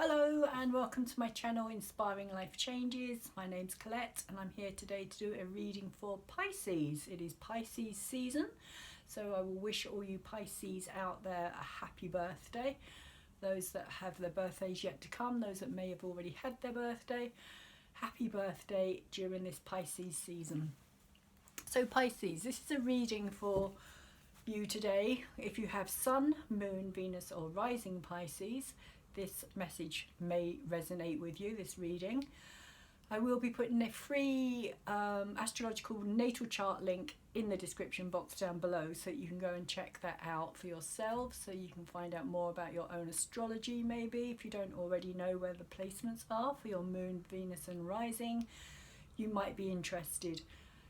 Hello and welcome to my channel Inspiring Life Changes. My name's Colette and I'm here today to do a reading for Pisces. It is Pisces season, so I will wish all you Pisces out there a happy birthday. Those that have their birthdays yet to come, those that may have already had their birthday, happy birthday during this Pisces season. So Pisces, this is a reading for you today. If you have Sun, Moon, Venus or Rising Pisces, this message may resonate with you, this reading. I will be putting a free astrological natal chart link in the description box down below, so you can go and check that out for yourself, so you can find out more about your own astrology maybe, if you don't already know where the placements are for your Moon, Venus and Rising. You might be interested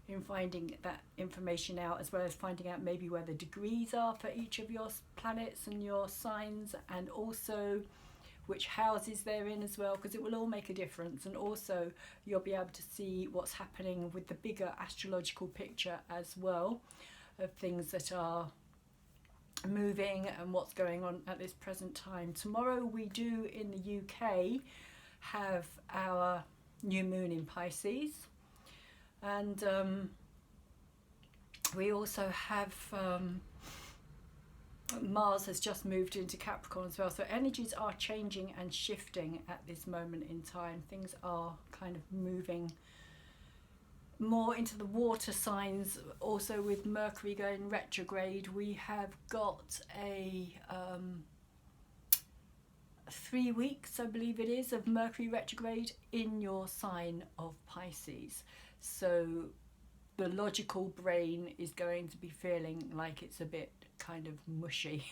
in finding that information out, as well as finding out maybe where the degrees are for each of your planets and your signs, and also which houses they're in as well, because it will all make a difference. And also you'll be able to see what's happening with the bigger astrological picture as well, of things that are moving and what's going on at this present time. Tomorrow we do in the UK have our new moon in Pisces, and we also have Mars has just moved into Capricorn as well, so energies are changing and shifting at this moment in time. Things are kind of moving more into the water signs. Also with Mercury going retrograde, we have got a 3 weeks, I believe it is, of Mercury retrograde in your sign of Pisces. So the logical brain is going to be feeling like it's a bit kind of mushy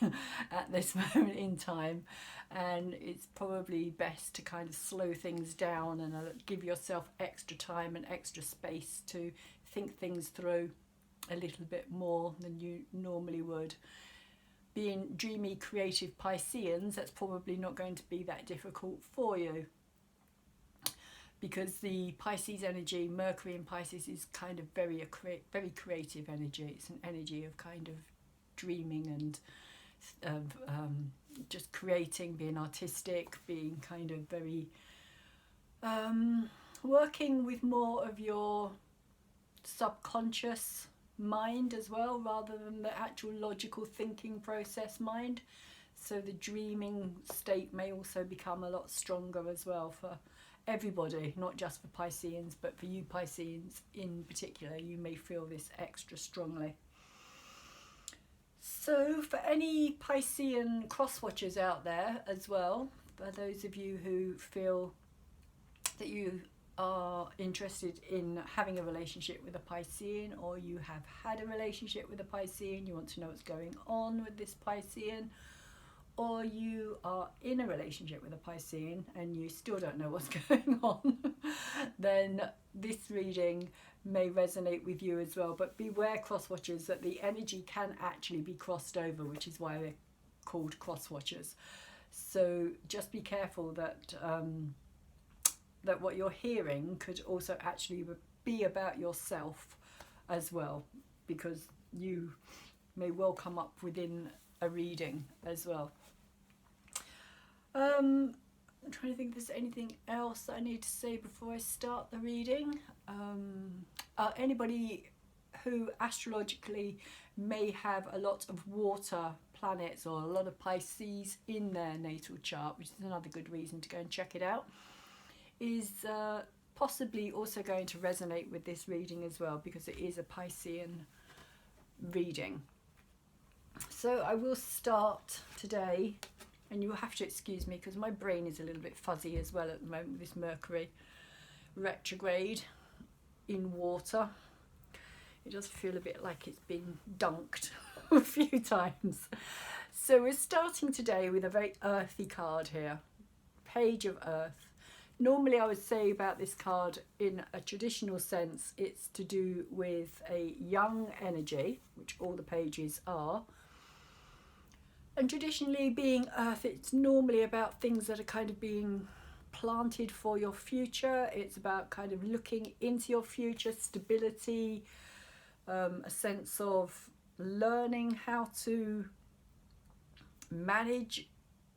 at this moment in time, and it's probably best to kind of slow things down and give yourself extra time and extra space to think things through a little bit more than you normally would. Being dreamy, creative Pisceans, that's probably not going to be that difficult for you, because the Pisces energy, Mercury in Pisces, is kind of very creative energy. It's an energy of kind of dreaming and just creating, being artistic, being kind of very working with more of your subconscious mind as well, rather than the actual logical thinking process mind. So the dreaming state may also become a lot stronger as well for everybody, not just for Pisceans, but for you Pisceans in particular, you may feel this extra strongly. So for any Piscean cross-watchers out there as well, for those of you who feel that you are interested in having a relationship with a Piscean, or you have had a relationship with a Piscean, you want to know what's going on with this Piscean, or you are in a relationship with a Piscean and you still don't know what's going on, then this reading may resonate with you as well. But beware, cross-watchers, that the energy can actually be crossed over, which is why they're called cross-watchers. So just be careful that that what you're hearing could also actually be about yourself as well, because you may well come up within a reading as well. I'm trying to think if there's anything else that I need to say before I start the reading. Anybody who astrologically may have a lot of water planets or a lot of Pisces in their natal chart, which is another good reason to go and check it out, is possibly also going to resonate with this reading as well, because it is a Piscean reading. So I will start today, and you will have to excuse me because my brain is a little bit fuzzy as well at the moment with this Mercury retrograde in water. It does feel a bit like it's been dunked a few times. So we're starting today with a very earthy card here, Page of Earth. Normally I would say about this card, in a traditional sense, it's to do with a young energy, which all the pages are. And traditionally, being Earth, it's normally about things that are kind of being planted for your future. It's about kind of looking into your future, stability, a sense of learning how to manage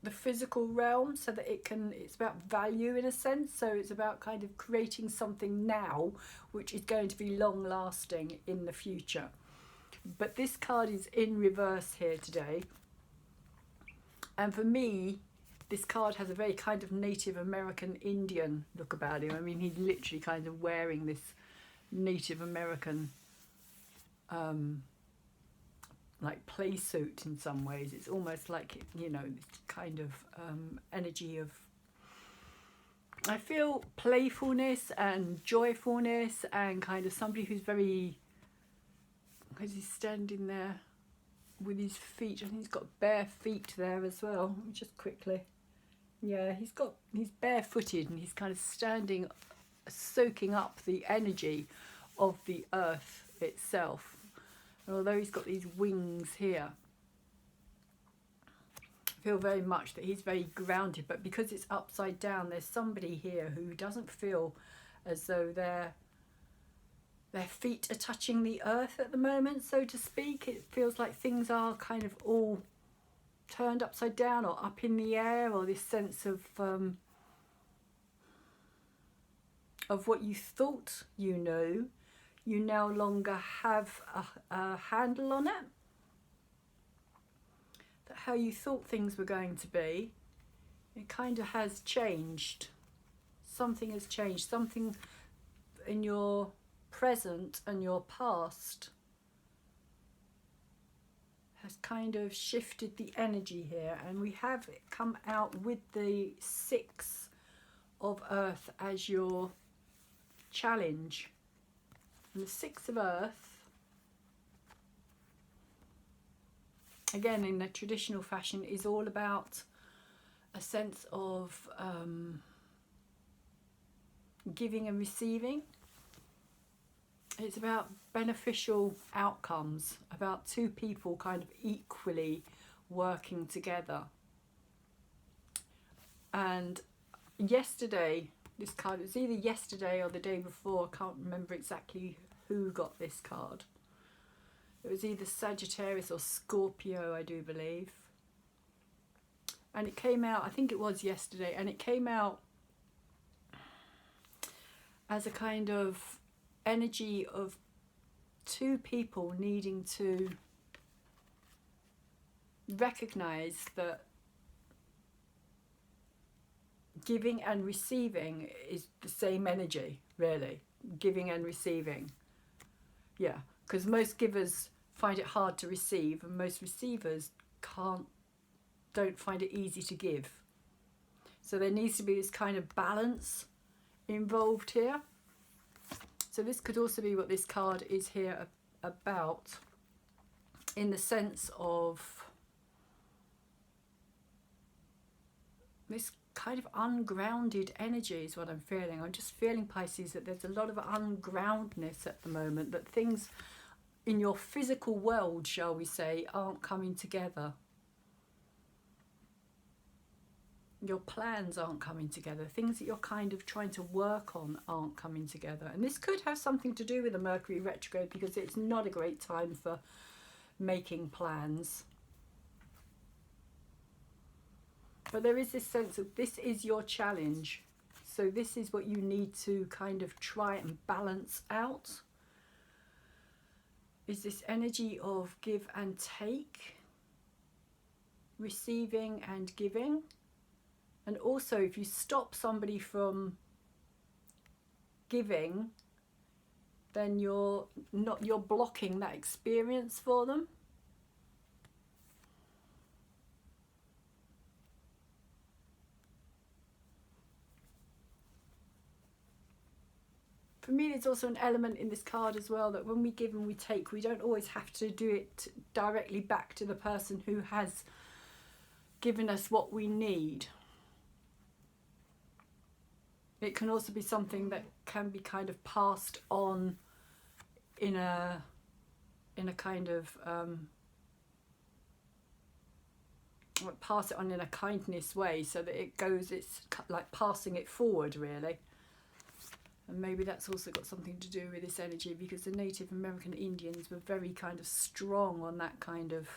the physical realm, so that it's about value in a sense. So it's about kind of creating something now which is going to be long lasting in the future. But this card is in reverse here today, and for me this card has a very kind of Native American Indian look about him. I mean, he's literally kind of wearing this Native American like play suit in some ways. It's almost like, you know, this kind of energy of, I feel, playfulness and joyfulness, and kind of somebody who's very, because he's standing there with his feet, I think he's got bare feet there as well. Let me just quickly, yeah, he's barefooted, and he's kind of standing, soaking up the energy of the earth itself. And although he's got these wings here, I feel very much that he's very grounded. But because it's upside down, there's somebody here who doesn't feel as though their feet are touching the earth at the moment, so to speak. It feels like things are kind of all turned upside down or up in the air, or this sense of what you thought you knew, you no longer have a handle on it. That how you thought things were going to be, it kind of has changed. Something has changed. Something in your present and your past has kind of shifted the energy here. And we have come out with the 6 of Earth as your challenge. And the 6 of Earth, again in the traditional fashion, is all about a sense of giving and receiving. It's about beneficial outcomes, about 2 people kind of equally working together. And yesterday, this card, it was either yesterday or the day before, I can't remember exactly who got this card. It was either Sagittarius or Scorpio, I do believe. And it came out, I think it was yesterday, and it came out as a kind of energy of 2 people needing to recognize that giving and receiving is the same energy, really. Giving and receiving. Yeah, because most givers find it hard to receive, and most receivers don't find it easy to give. So there needs to be this kind of balance involved here. So this could also be what this card is here about, in the sense of this kind of ungrounded energy is what I'm feeling. I'm just feeling, Pisces, that there's a lot of ungroundedness at the moment, that things in your physical world, shall we say, aren't coming together. Your plans aren't coming together. Things that you're kind of trying to work on aren't coming together. And this could have something to do with the Mercury retrograde, because it's not a great time for making plans. But there is this sense of this is your challenge. So this is what you need to kind of try and balance out. Is this energy of give and take, receiving and giving. And also, if you stop somebody from giving, then you're blocking that experience for them. For me, there's also an element in this card as well, that when we give and we take, we don't always have to do it directly back to the person who has given us what we need. It can also be something that can be kind of passed on in a kind of pass it on in a kindness way, so that it goes, it's like passing it forward, really. And maybe that's also got something to do with this energy, because the Native American Indians were very kind of strong on that kind of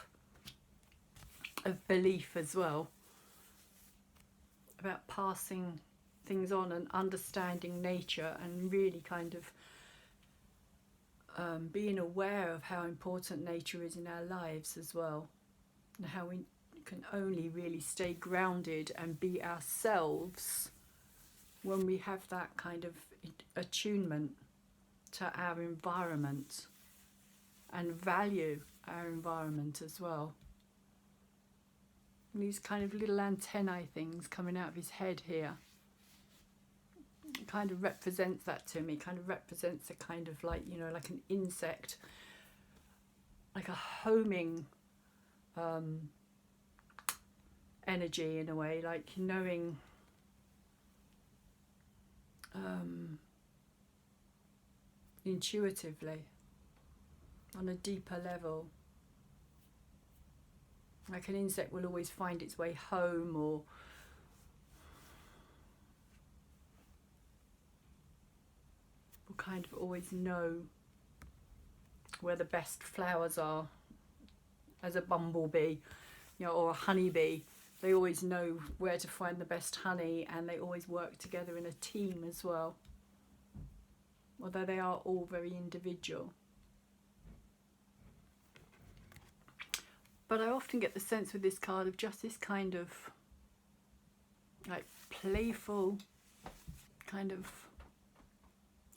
belief as well. about passing things on and understanding nature, and really kind of being aware of how important nature is in our lives as well, and how we can only really stay grounded and be ourselves when we have that kind of attunement to our environment and value our environment as well. And these kind of little antennae things coming out of his head here, it kind of represents that to me. Kind of represents a kind of like, you know, like an insect, like a homing energy in a way, like knowing intuitively on a deeper level. Like an insect will always find its way home, or will kind of always know where the best flowers are, as a bumblebee, you know, or a honeybee. They always know where to find the best honey, and they always work together in a team as well, although they are all very individual. But I often get the sense with this card of just this kind of like playful, kind of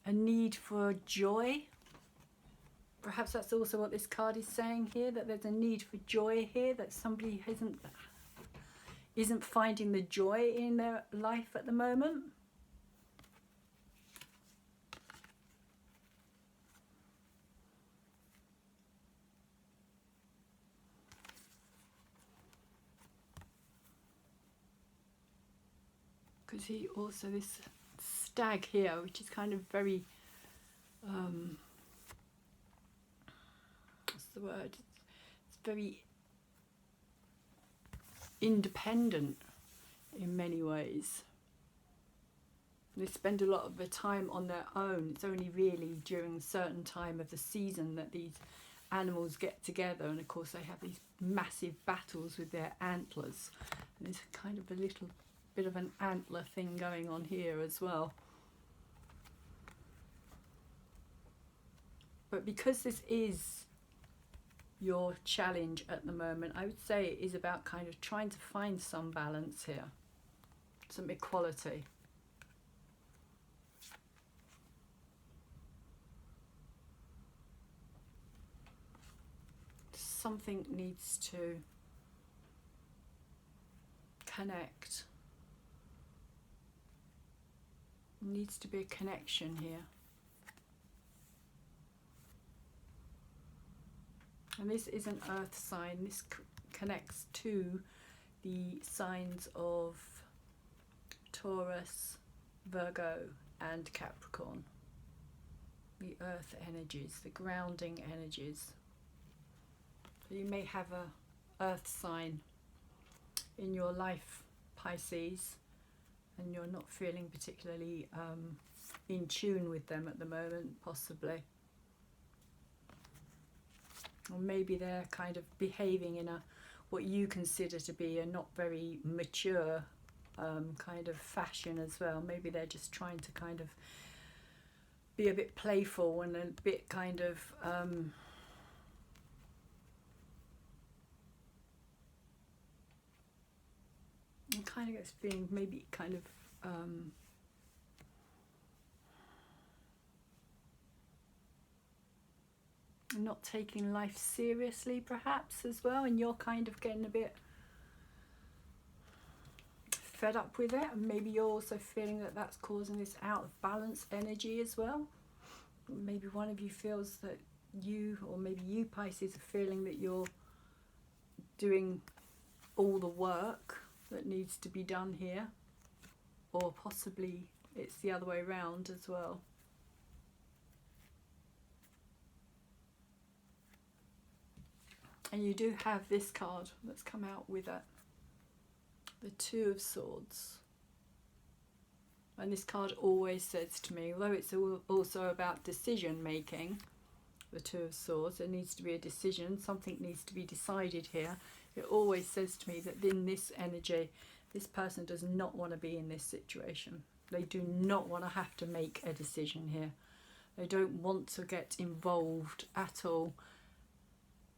a need for joy. Perhaps that's also what this card is saying here, that there's a need for joy here, that somebody isn't finding the joy in their life at the moment. Because he also, this stag here, which is kind of very, what's the word? It's very independent in many ways. They spend a lot of their time on their own. It's only really during a certain time of the season that these animals get together, and of course they have these massive battles with their antlers. And there's kind of a little bit of an antler thing going on here as well. But because this is your challenge at the moment, I would say it is about kind of trying to find some balance here, some equality. Something needs to connect. Needs to be a connection here. And this is an earth sign. This connects to the signs of Taurus, Virgo and Capricorn. The earth energies, the grounding energies. So you may have a earth sign in your life, Pisces, and you're not feeling particularly in tune with them at the moment, possibly. Or maybe they're kind of behaving in a what you consider to be a not very mature kind of fashion as well. Maybe they're just trying to kind of be a bit playful and a bit kind of I kind of get this feeling maybe kind of not taking life seriously perhaps as well, and you're kind of getting a bit fed up with it, and maybe you're also feeling that that's causing this out of balance energy as well. Maybe one of you feels that you, or maybe you Pisces, are feeling that you're doing all the work that needs to be done here, or possibly it's the other way around as well. And you do have this card that's come out with it, the Two of Swords. And this card always says to me, although it's also about decision making, the Two of Swords, there needs to be a decision, something needs to be decided here. It always says to me that in this energy This person does not want to be in this situation. They do not want to have to make a decision here. They don't want to get involved at all.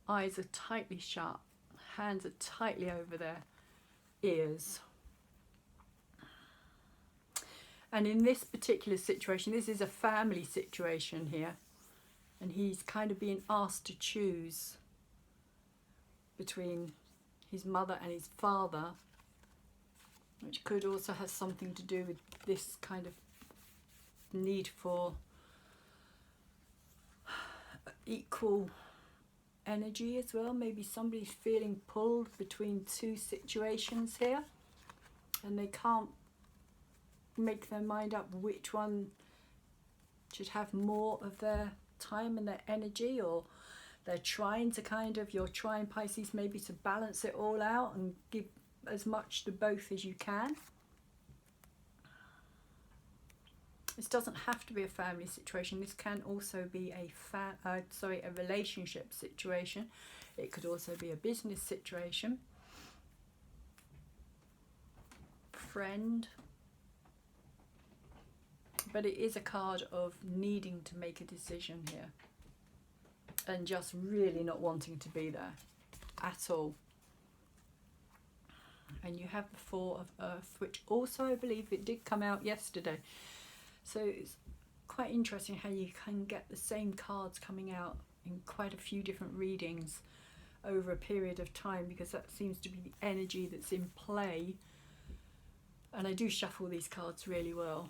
Eyes are tightly shut. Hands are tightly over their ears. And in this particular situation, this is a family situation here. And he's kind of being asked to choose between his mother and his father, which could also have something to do with this kind of need for equal energy as well. Maybe somebody's feeling pulled between two situations here and they can't make their mind up which one should have more of their time and their energy, or they're trying to you're trying, Pisces, maybe to balance it all out and give as much to both as you can. This doesn't have to be a family situation. This can also be a relationship situation. It could also be a business situation, friend. But it is a card of needing to make a decision here and just really not wanting to be there at all. And you have the Four of Earth, which also I believe it did come out yesterday. So it's quite interesting how you can get the same cards coming out in quite a few different readings over a period of time, because that seems to be the energy that's in play. And I do shuffle these cards really well.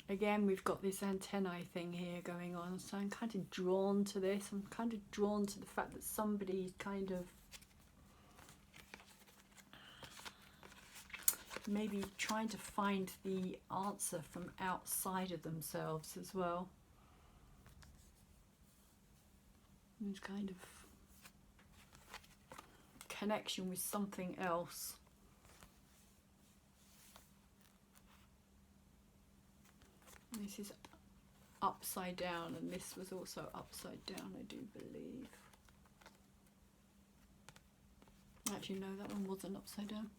Again, we've got this antennae thing here going on, so I'm kind of drawn to this. I'm kind of drawn to the fact that somebody's kind of maybe trying to find the answer from outside of themselves as well. There's kind of connection with something else. This is upside down, and this was also upside down, I do believe. Actually, no, that one wasn't upside down.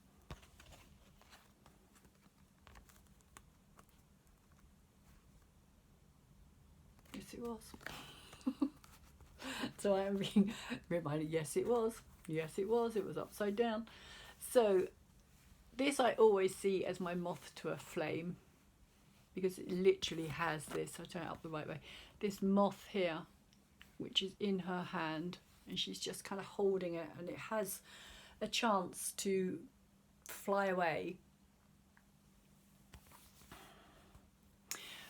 Yes, it was. So I am being reminded, yes, it was. Yes, it was. It was upside down. So this I always see as my moth to a flame, because it literally has this, I'll turn it up the right way, this moth here, which is in her hand, and she's just kind of holding it, and it has a chance to fly away.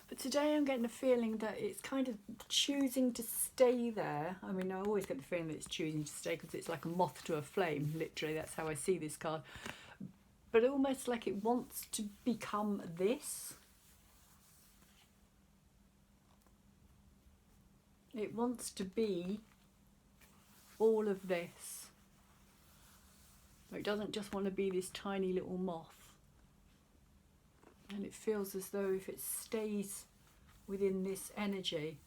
But today I'm getting the feeling that it's kind of choosing to stay there. I mean, I always get the feeling that it's choosing to stay because it's like a moth to a flame, literally, that's how I see this card. But almost like it wants to become this. It wants to be all of this. It doesn't just want to be this tiny little moth. And it feels as though if it stays within this energy,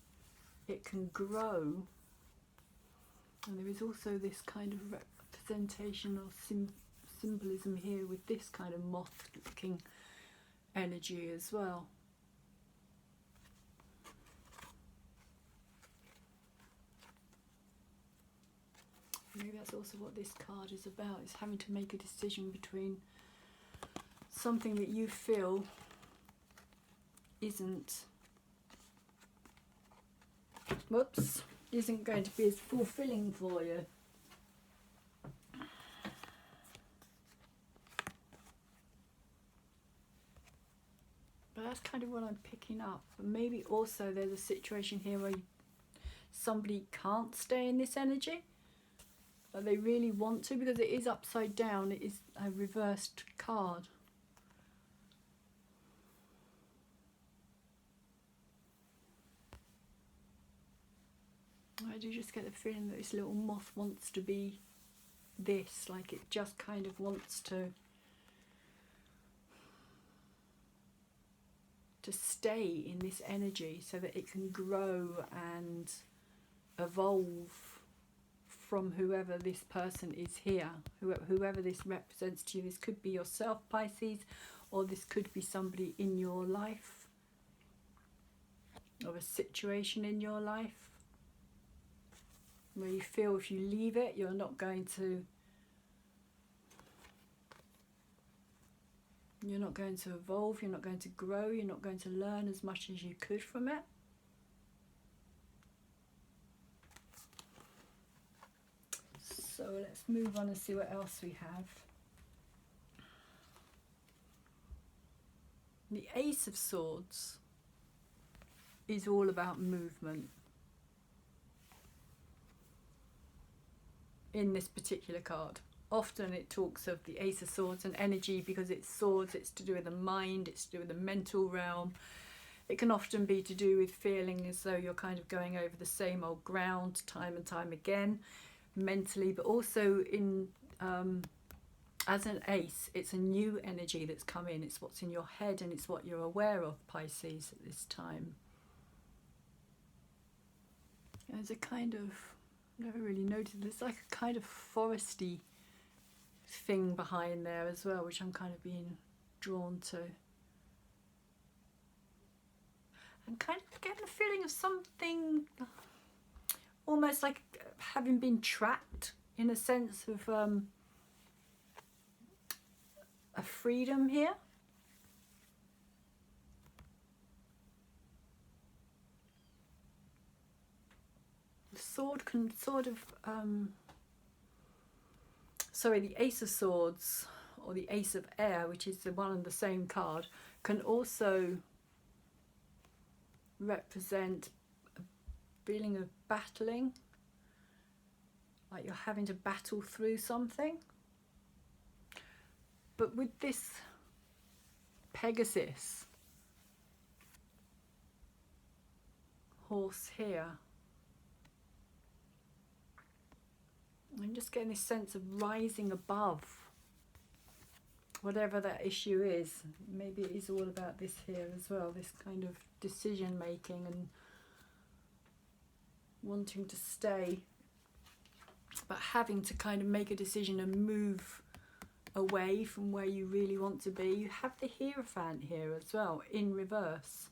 it can grow. And there is also this kind of representation or symbolism here with this kind of moth-looking energy as well. Maybe that's also what this card is about, is having to make a decision between something that you feel isn't going to be as fulfilling for you. But that's kind of what I'm picking up. And maybe also there's a situation here where somebody can't stay in this energy, but they really want to, because it is upside down, it is a reversed card. I do just get the feeling that this little moth wants to be this, like it just kind of wants to stay in this energy so that it can grow and evolve from whoever this person is here, whoever this represents to you. This could be yourself, Pisces, or this could be somebody in your life, or a situation in your life where you feel if you leave it, you're not going to evolve, you're not going to grow, you're not going to learn as much as you could from it. So let's move on and see what else we have. The Ace of Swords is all about movement in this particular card. Often it talks of the Ace of Swords and energy because it's swords, it's to do with the mind, it's to do with the mental realm. It can often be to do with feeling as though you're kind of going over the same old ground time and time again, mentally, but also in as an ace, it's a new energy that's come in. It's what's in your head and it's what you're aware of, Pisces, at this time. There's a kind of, never really noticed, there's like a kind of foresty thing behind there as well, which I'm kind of being drawn to. I'm kind of getting a feeling of something almost like having been trapped, in a sense of a freedom here. The sword can sort of the Ace of Swords, or the Ace of Air, which is the one and the same card, can also represent a feeling of battling, like you're having to battle through something. But with this Pegasus horse here, I'm just getting this sense of rising above whatever that issue is. Maybe it is all about this here as well, this kind of decision making and wanting to stay, but having to kind of make a decision and move away from where you really want to be. You have the Hierophant here as well, in reverse.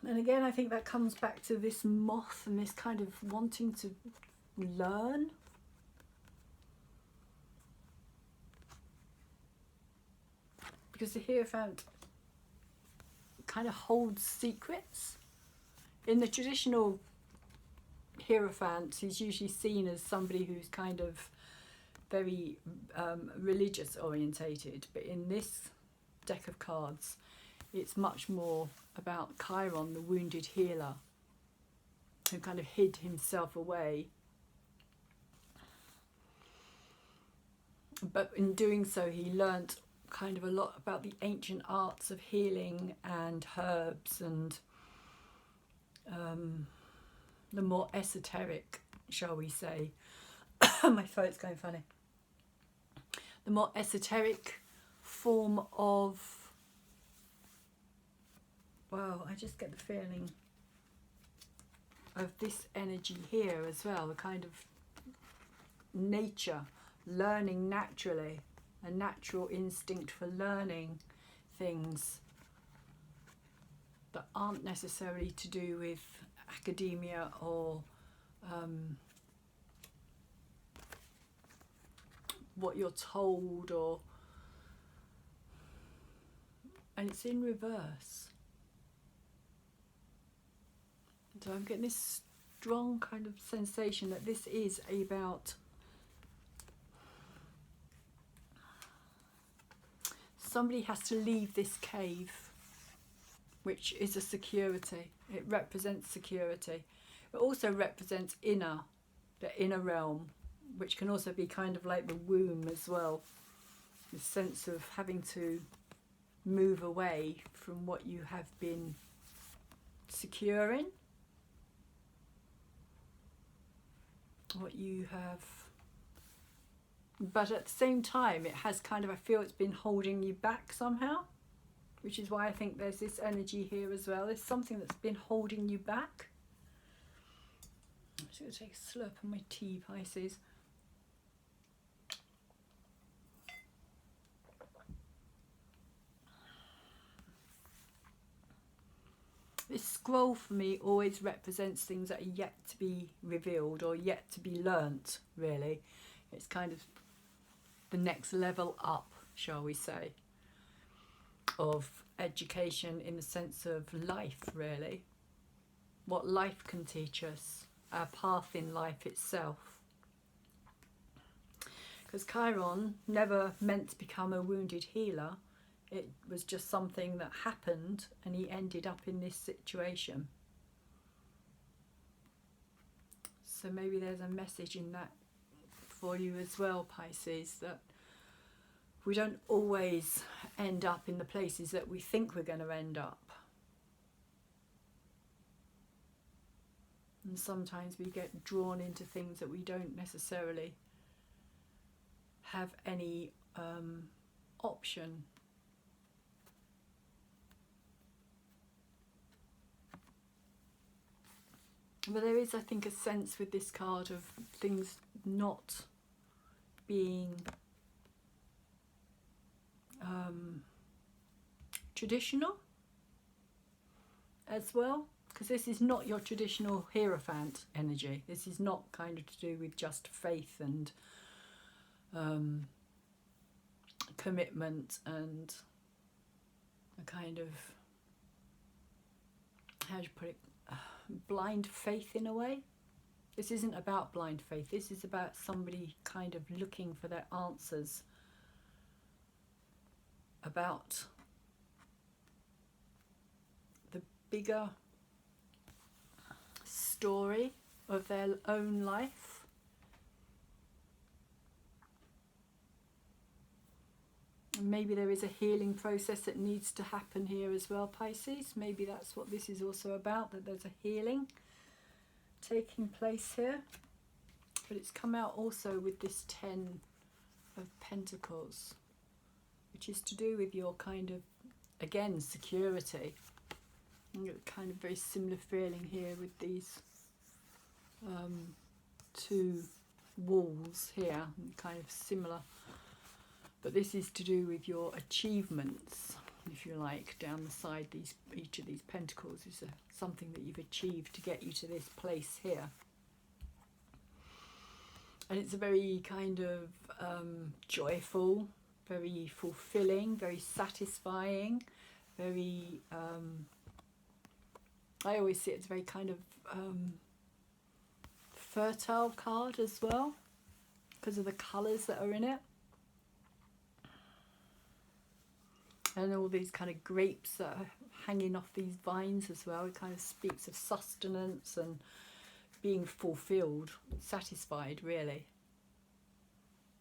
And again, I think that comes back to this moth and this kind of wanting to learn. Because the Hierophant kind of holds secrets. In the traditional Hierophant, he's usually seen as somebody who's kind of very religious orientated, but in this deck of cards it's much more about Chiron, the wounded healer, who kind of hid himself away, but in doing so he learnt kind of a lot about the ancient arts of healing and herbs and the more esoteric, shall we say, my throat's going funny, the more esoteric form of, wow, I just get the feeling of this energy here as well, the kind of nature, learning naturally, a natural instinct for learning things that aren't necessarily to do with academia or what you're told, or, and it's in reverse. So I'm getting this strong kind of sensation that this is about somebody has to leave this cave, which is a security. It represents security. It also represents the inner realm, which can also be kind of like the womb as well. The sense of having to move away from what you have been secure in, what you have, but at the same time it has kind of, I feel it's been holding you back somehow, which is why I think there's this energy here as well. There's something that's been holding you back. just going to take a slurp of my tea, Pisces. This scroll for me always represents things that are yet to be revealed or yet to be learnt, really. It's kind of the next level up, shall we say, of education in the sense of life, really. What life can teach us, our path in life itself. Because Chiron never meant to become a wounded healer. It was just something that happened and he ended up in this situation. So maybe there's a message in that for you as well, Pisces, that we don't always end up in the places that we think we're going to end up. And sometimes we get drawn into things that we don't necessarily have any option. But there is, I think, a sense with this card of things not being traditional as well, because this is not your traditional Hierophant energy. This is not kind of to do with just faith and commitment and a kind of, how do you put it, blind faith in a way. This isn't about blind faith. This is about somebody kind of looking for their answers about the bigger story of their own life. And maybe there is a healing process that needs to happen here as well, Pisces. Maybe that's what this is also about, that there's a healing taking place here. But it's come out also with this 10 of Pentacles, which is to do with your kind of, again, security. You get kind of very similar feeling here with these two walls here, kind of similar. But this is to do with your achievements, if you like, down the side. Each of these pentacles is something that you've achieved to get you to this place here. And it's a very kind of joyful, very fulfilling, very satisfying, very, I always see it's a very kind of fertile card as well, because of the colours that are in it. And all these kind of grapes that are hanging off these vines as well. It kind of speaks of sustenance and being fulfilled, satisfied, really.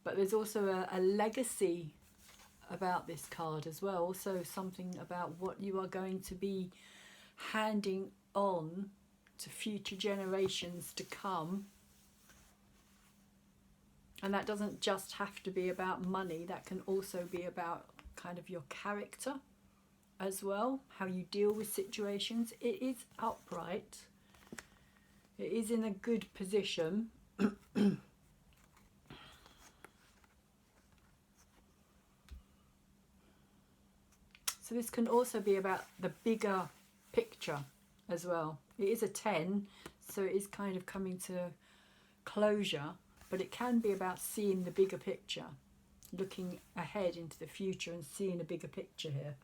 But there's also a legacy about this card as well. Also something about what you are going to be handing on to future generations to come. And that doesn't just have to be about money. That can also be about kind of your character as well, how you deal with situations. It is upright, it is in a good position. So this can also be about the bigger picture as well. It is a 10, so it is kind of coming to closure, but it can be about seeing the bigger picture, looking ahead into the future and seeing a bigger picture here.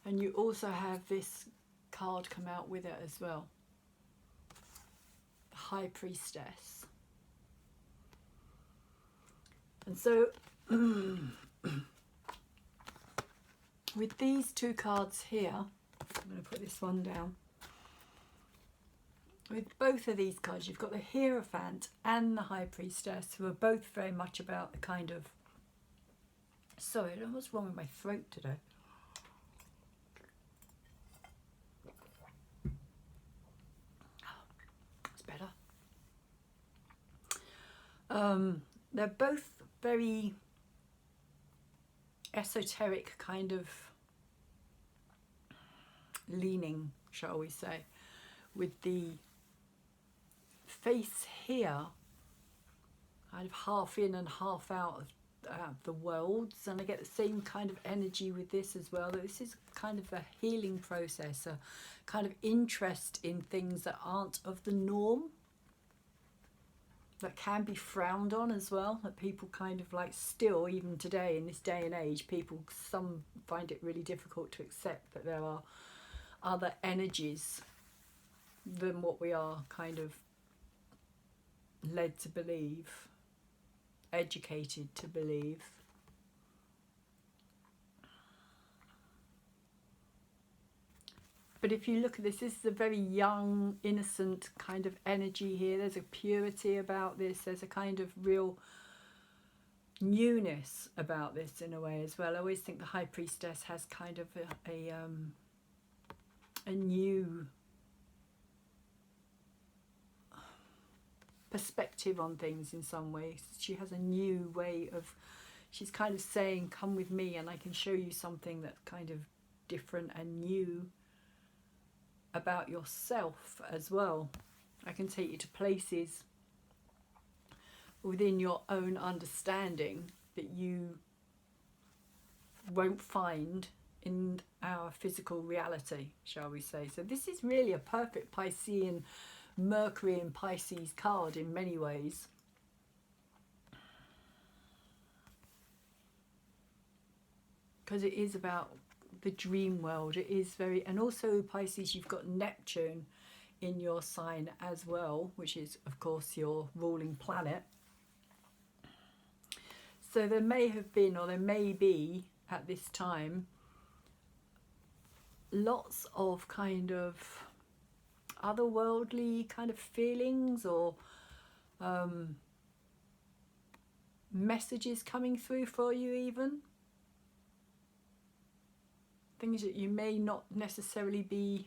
And you also have this card come out with it as well, the High Priestess. And so with these two cards here, I'm going to put this one down. With both of these cards, you've got the Hierophant and the High Priestess, who are both very much about the kind of... Sorry, I don't know what's wrong with my throat today. It's better. They're both very esoteric kind of leaning, shall we say, with the face here, kind of half in and half out of the worlds, and I get the same kind of energy with this as well, that this is kind of a healing process, a kind of interest in things that aren't of the norm, that can be frowned on as well, that people kind of like, still even today in this day and age, some find it really difficult to accept that there are other energies than what we are kind of led to believe, educated to believe. But if you look at this is a very young, innocent kind of energy here. There's a purity about this. There's a kind of real newness about this in a way as well. I always think the High Priestess has kind of a new perspective on things in some ways. She has a new way of, she's kind of saying, come with me and I can show you something that's kind of different and new about yourself as well. I can take you to places within your own understanding that you won't find in our physical reality, shall we say. So this is really a perfect Piscean, Mercury and Pisces card in many ways. Because it is about the dream world. It is very, and also Pisces, you've got Neptune in your sign as well, which is of course your ruling planet. So there may have been, or there may be at this time, lots of kind of otherworldly kind of feelings or messages coming through for you, even things that you may not necessarily be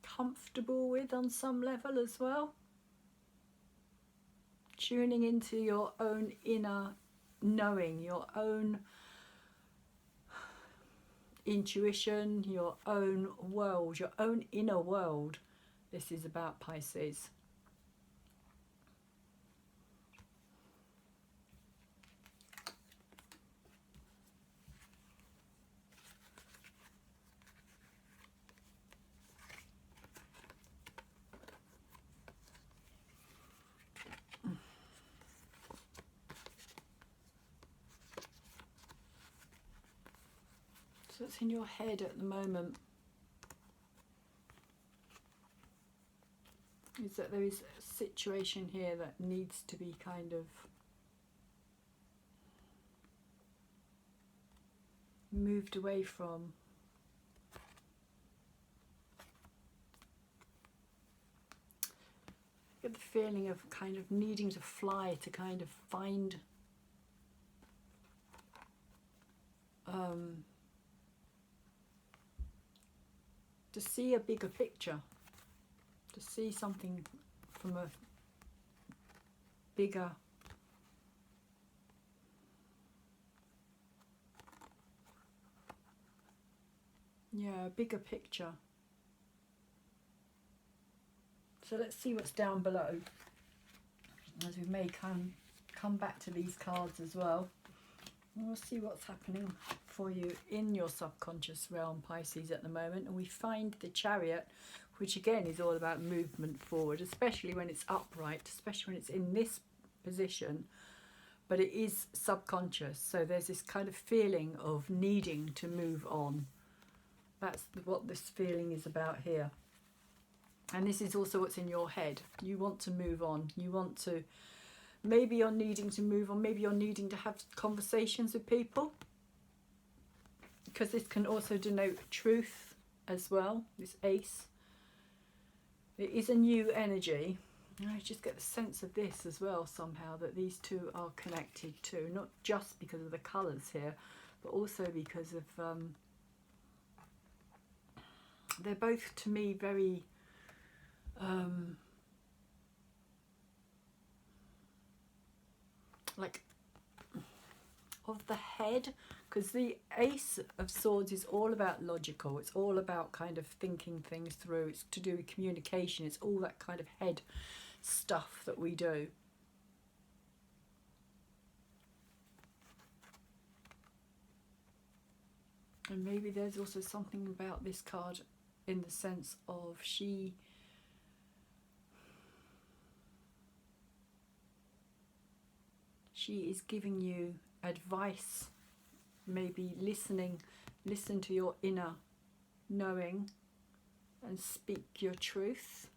comfortable with on some level as well. Tuning into your own inner knowing, your own intuition, your own world, your own inner world. This is about Pisces. So it's in your head at the moment. Is that there is a situation here that needs to be kind of moved away from. I get the feeling of kind of needing to fly to kind of find to see a bigger picture, to see something from a bigger a bigger picture. So let's see what's down below, as we may come back to these cards as well. And we'll see what's happening for you in your subconscious realm, Pisces, at the moment. And we find the Chariot, which again is all about movement forward, especially when it's upright, especially when it's in this position, but it is subconscious. So there's this kind of feeling of needing to move on. That's what this feeling is about here. And this is also what's in your head. You want to move on. You want to, maybe you're needing to move on. Maybe you're needing to have conversations with people. Because this can also denote truth as well, this Ace. It is a new energy. I just get the sense of this as well somehow, that these two are connected too. Not just because of the colours here, but also because of, they're both to me very, like of the head, because the Ace of Swords is all about logical. It's all about kind of thinking things through. It's to do with communication. It's all that kind of head stuff that we do. And maybe there's also something about this card in the sense of she is giving you advice, maybe listen to your inner knowing and speak your truth.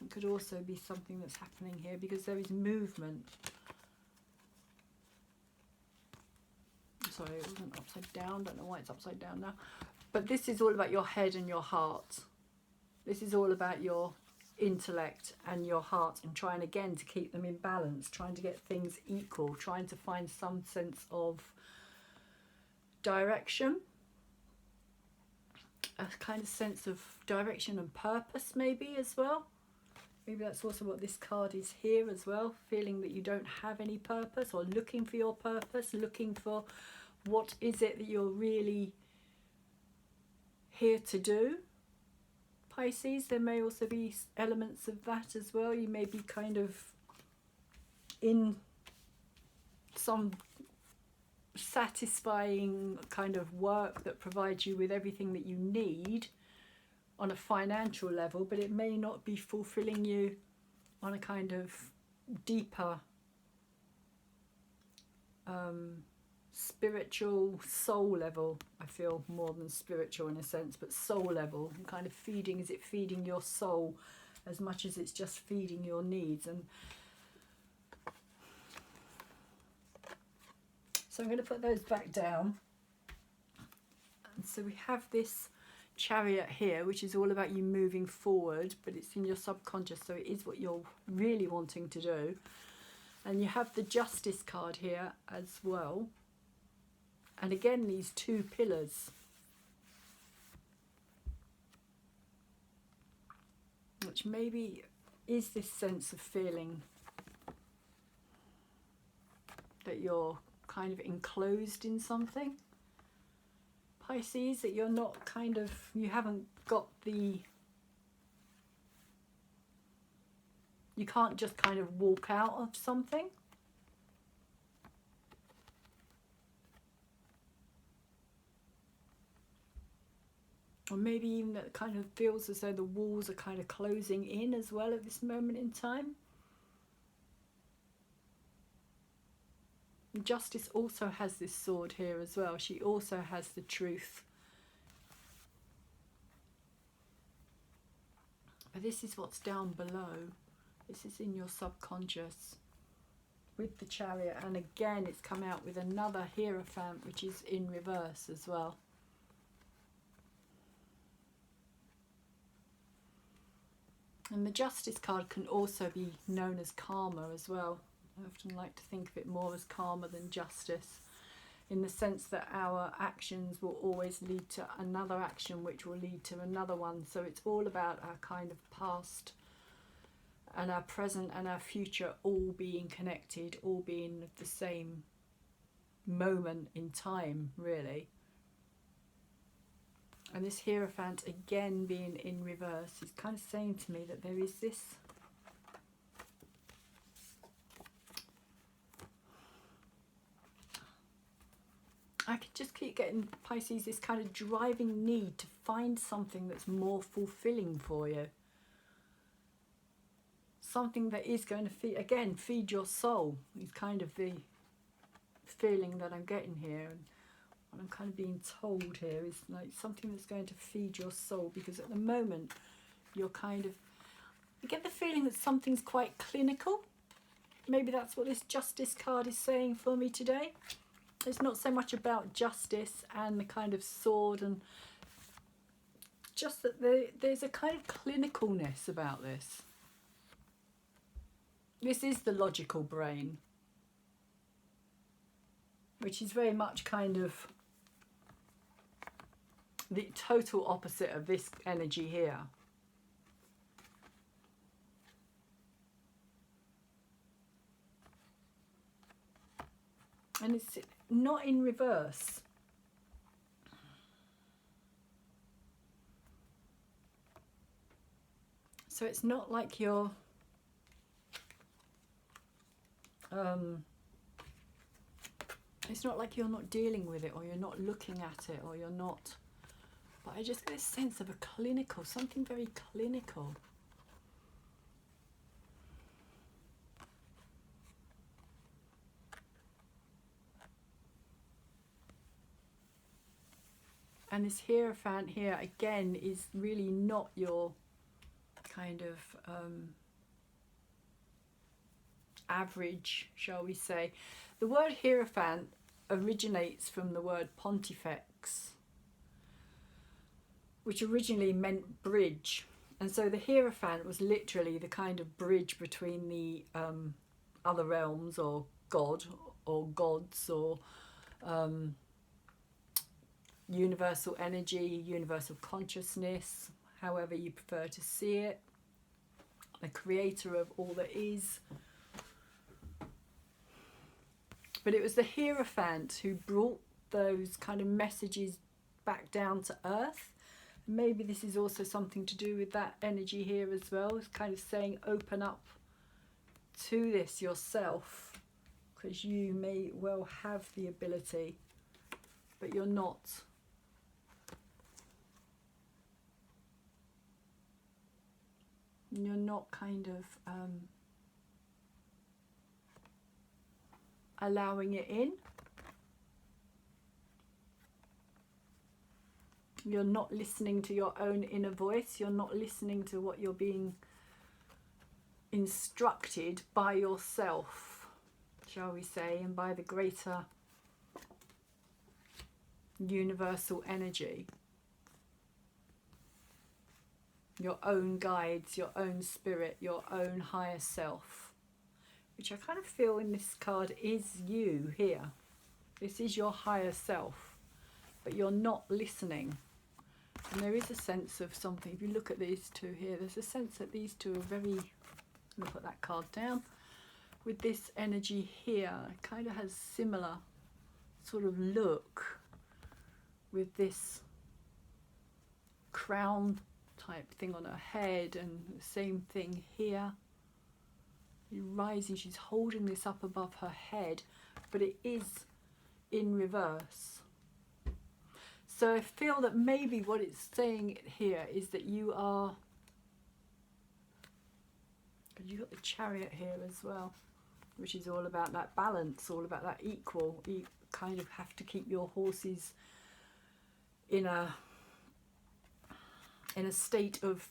It could also be something that's happening here because there is movement. Sorry, it wasn't upside down. Don't know why it's upside down now. But this is all about your head and your heart. This is all about your intellect and your heart, and trying again to keep them in balance, trying to get things equal, trying to find some sense of direction, a kind of sense of direction and purpose maybe as well. Maybe that's also what this card is here as well, feeling that you don't have any purpose, or looking for your purpose, looking for what is it that you're really here to do. Pisces, there may also be elements of that as well. You may be kind of in some satisfying kind of work that provides you with everything that you need on a financial level, but it may not be fulfilling you on a kind of deeper spiritual soul level. I feel more than spiritual in a sense, but soul level, and kind of feeding. Is it feeding your soul as much as it's just feeding your needs? And so I'm going to put those back down. And so we have this Chariot here, which is all about you moving forward, but it's in your subconscious, so it is what you're really wanting to do. And you have the Justice card here as well. And again, these two pillars, which maybe is this sense of feeling that you're kind of enclosed in something. Pisces, that you're not kind of, you haven't got the, you can't just kind of walk out of something. Or maybe even that kind of feels as though the walls are kind of closing in as well at this moment in time. Justice also has this sword here as well. She also has the truth. But this is what's down below. This is in your subconscious with the Chariot. And again, it's come out with another Hierophant, which is in reverse as well. And the Justice card can also be known as karma as well. I often like to think of it more as karma than justice, in the sense that our actions will always lead to another action, which will lead to another one. So it's all about our kind of past and our present and our future all being connected, all being the same moment in time, really. And this Hierophant, again being in reverse, is kind of saying to me that there is this I could just keep getting, Pisces, this kind of driving need to find something that's more fulfilling for you. Something that is going to feed your soul is kind of the feeling that I'm getting here. And what I'm kind of being told here is like something that's going to feed your soul, because at the moment you're kind of, you get the feeling that something's quite clinical. Maybe that's what this Justice card is saying for me today. It's not so much about justice and the kind of sword, and just that there's a kind of clinicalness about this. This is the logical brain, which is very much kind of the total opposite of this energy here. And it's not in reverse. So it's not like you're it's not like you're not dealing with it, or you're not looking at it, or you're not, but I just get a sense of a clinical, something very clinical. And this Hierophant here again is really not your kind of average, shall we say. The word Hierophant originates from the word Pontifex, which originally meant bridge. And so the Hierophant was literally the kind of bridge between the other realms, or God, or gods, or universal energy, universal consciousness, however you prefer to see it, the creator of all that is. But it was the Hierophant who brought those kind of messages back down to earth. Maybe this is also something to do with that energy here as well. It's kind of saying open up to this yourself, because you may well have the ability, but you're not. You're not kind of allowing it in. You're not listening to your own inner voice. You're not listening to what you're being instructed by yourself, shall we say, and by the greater universal energy. Your own guides, your own spirit, your own higher self, which I kind of feel in this card is you here. This is your higher self, but you're not listening. And there is a sense of something. If you look at these two here, there's a sense that these two are very, I'm going to put that card down, with this energy here, it kind of has similar sort of look with this crown type thing on her head, and the same thing here. Rising, she's holding this up above her head, but it is in reverse. So I feel that maybe what it's saying here is that you are, because you've got the Chariot here as well, which is all about that balance, all about that equal. You kind of have to keep your horses in a state of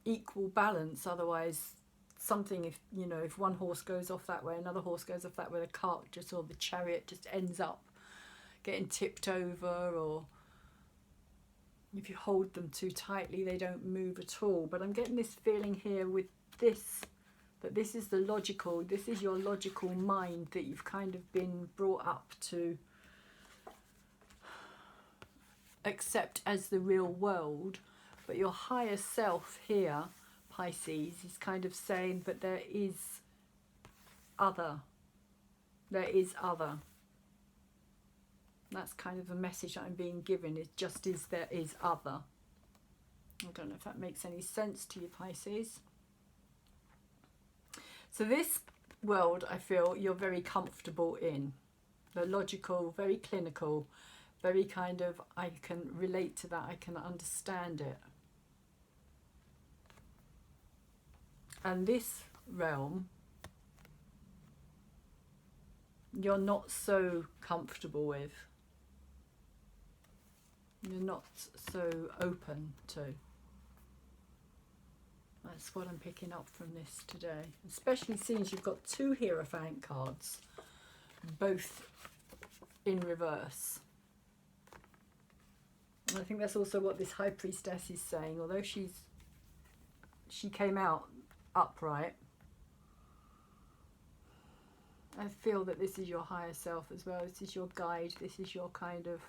equal balance, otherwise something, if you know, if one horse goes off that way, another horse goes off that way, the cart just, or the chariot just ends up getting tipped over, or if you hold them too tightly they don't move at all. But I'm getting this feeling here with this, that this is the logical, this is your logical mind that you've kind of been brought up to accept as the real world. But your higher self here, Pisces, is kind of saying, but there is other. There is other. That's kind of the message I'm being given. It just is, there is other. I don't know if that makes any sense to you, Pisces. So this world, I feel you're very comfortable in. The logical, very clinical, very kind of, I can relate to that, I can understand it. And this realm, you're not so comfortable with. You're not so open to. That's what I'm picking up from this today. Especially since you've got two Hierophant cards, both in reverse. And I think that's also what this High Priestess is saying. Although she came out upright, I feel that this is your higher self as well. This is your guide. This is your kind of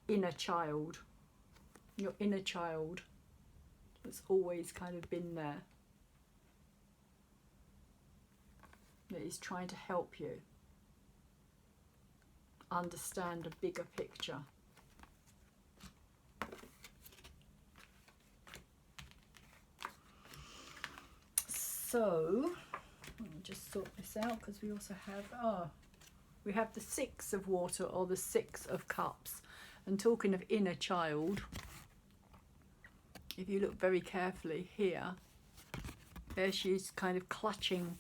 inner child. Your inner child that's always kind of been there, that is trying to help you. understand a bigger picture. So let me just sort this out, because we also have, we have the Six of Water, or the Six of Cups. And talking of inner child, if you look very carefully here, there she's kind of clutching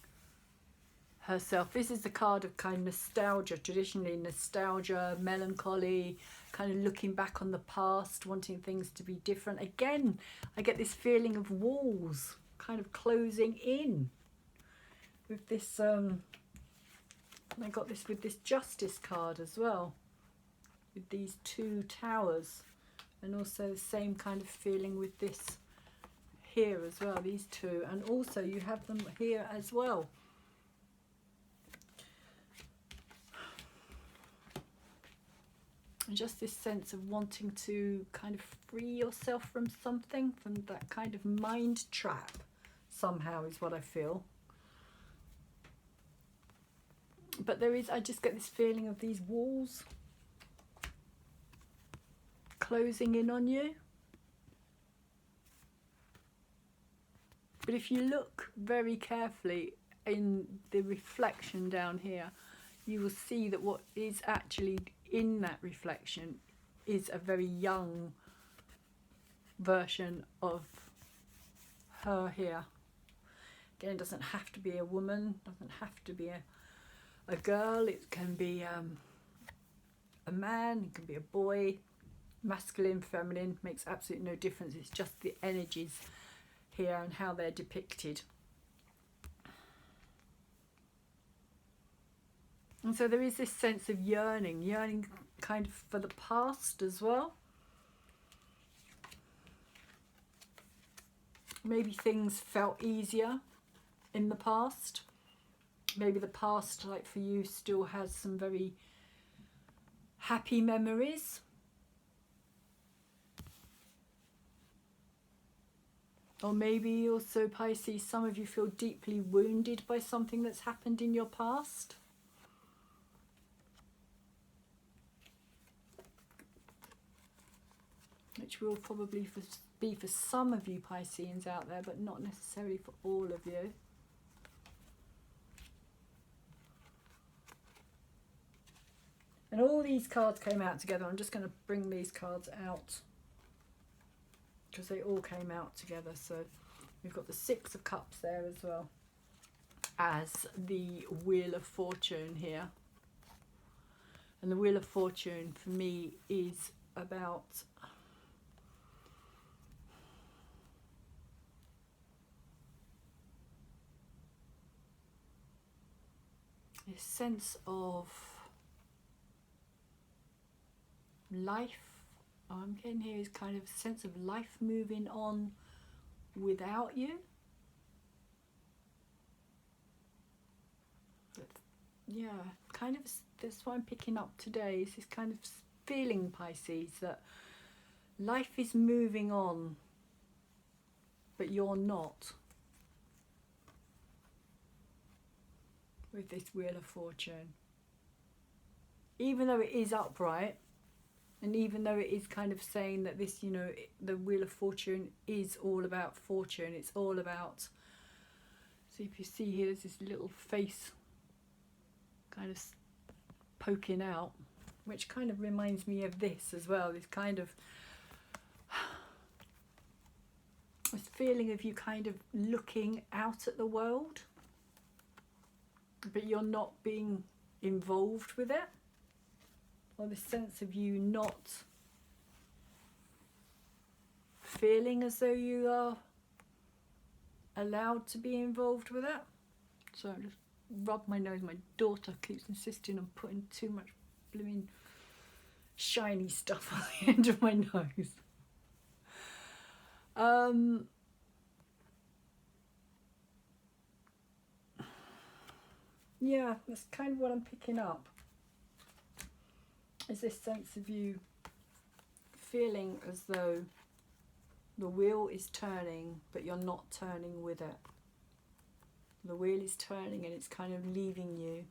herself. This is the card of kind of nostalgia, traditionally nostalgia, melancholy, kind of looking back on the past, wanting things to be different. Again, I get this feeling of walls kind of closing in with this, I got this with this Justice card as well, with these two towers, and also the same kind of feeling with this here as well, these two, and also you have them here as well. And just this sense of wanting to kind of free yourself from something, from that kind of mind trap somehow, is what I feel. But there is, I just get this feeling of these walls closing in on you. But if you look very carefully in the reflection down here, you will see that what is actually in that reflection is a very young version of her here. Again, it doesn't have to be a woman, doesn't have to be a girl, it can be a man, it can be a boy, masculine, feminine, makes absolutely no difference. It's just the energies here and how they're depicted. And so there is this sense of yearning kind of for the past as well. Maybe things felt easier in the past. Maybe the past, like for you, still has some very happy memories. Or maybe also, Pisces, some of you feel deeply wounded by something that's happened in your past. Which will probably be for some of you Pisceans out there, but not necessarily for all of you. And all these cards came out together. I'm just going to bring these cards out because they all came out together. So we've got the Six of Cups there as well as the Wheel of Fortune here. And the Wheel of Fortune for me is about a sense of life. I'm getting here is kind of a sense of life moving on without you. But yeah, kind of, that's what I'm picking up today, is this kind of feeling, Pisces, that life is moving on, but you're not. With this Wheel of Fortune. Even though it is upright, and even though it is kind of saying that this, you know, the Wheel of Fortune is all about fortune, it's all about, see if you see here, there's this little face kind of poking out, which kind of reminds me of this as well, this kind of, this feeling of you kind of looking out at the world, but you're not being involved with it. Or the sense of you not feeling as though you are allowed to be involved with it. So I just rub my nose. My daughter keeps insisting on putting too much blooming shiny stuff on the end of my nose. Yeah, that's kind of what I'm picking up. Is this sense of you feeling as though the wheel is turning, but you're not turning with it. The wheel is turning and it's kind of leaving you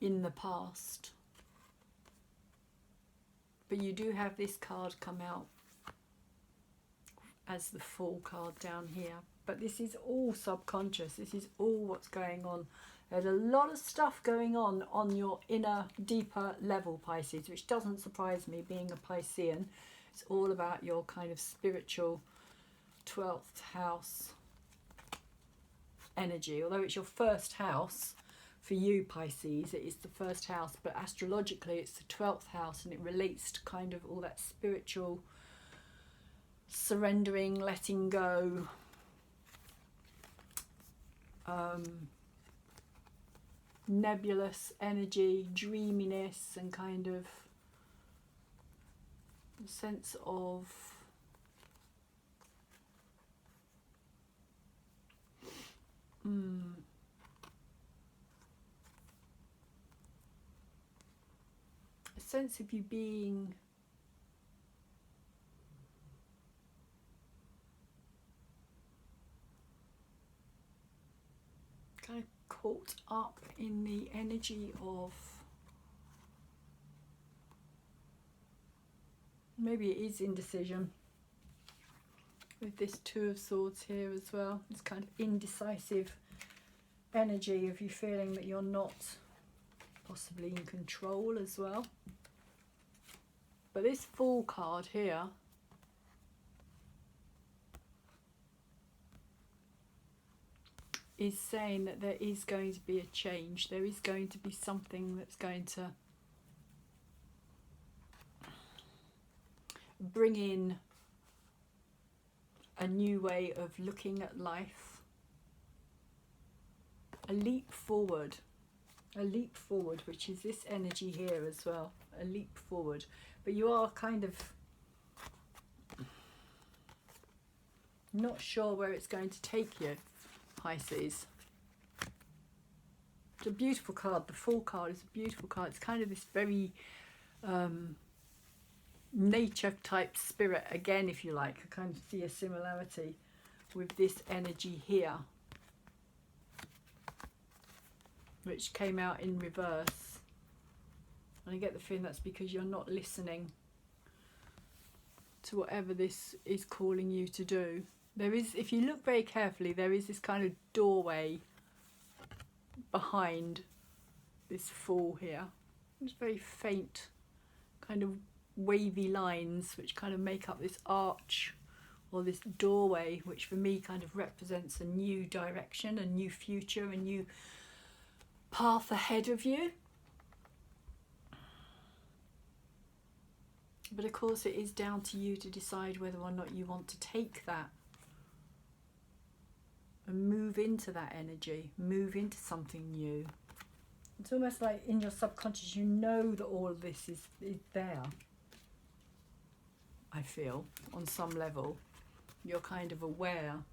in the past. But you do have this card come out as the Fool card down here. But this is all subconscious. This is all what's going on. There's a lot of stuff going on your inner, deeper level, Pisces, which doesn't surprise me, being a Piscean. It's all about your kind of spiritual 12th house energy. Although it's your first house, for you, Pisces, it is the first house, but astrologically it's the 12th house, and it relates to kind of all that spiritual surrendering, letting go, nebulous energy, dreaminess, and kind of a sense of a sense of you being kind of caught up in the energy of, maybe it is indecision with this Two of Swords here as well. This kind of indecisive energy of you feeling that you're not possibly in control as well. But this Fool card here is saying that there is going to be a change. There is going to be something that's going to bring in a new way of looking at life. A leap forward, which is this energy here as well. A leap forward. But you are kind of not sure where it's going to take you, Pisces. It's a beautiful card. The Fool card is a beautiful card. It's kind of this very nature type spirit again, if you like. I kind of see a similarity with this energy here, which came out in reverse. And I get the feeling that's because you're not listening to whatever this is calling you to do. There is, if you look very carefully, there is this kind of doorway behind this Fool here. It's very faint, kind of wavy lines which kind of make up this arch or this doorway, which for me kind of represents a new direction, a new future, a new path ahead of you. But of course it is down to you to decide whether or not you want to take that and move into that energy, move into something new. It's almost like in your subconscious you know that all of this is there. I feel on some level you're kind of aware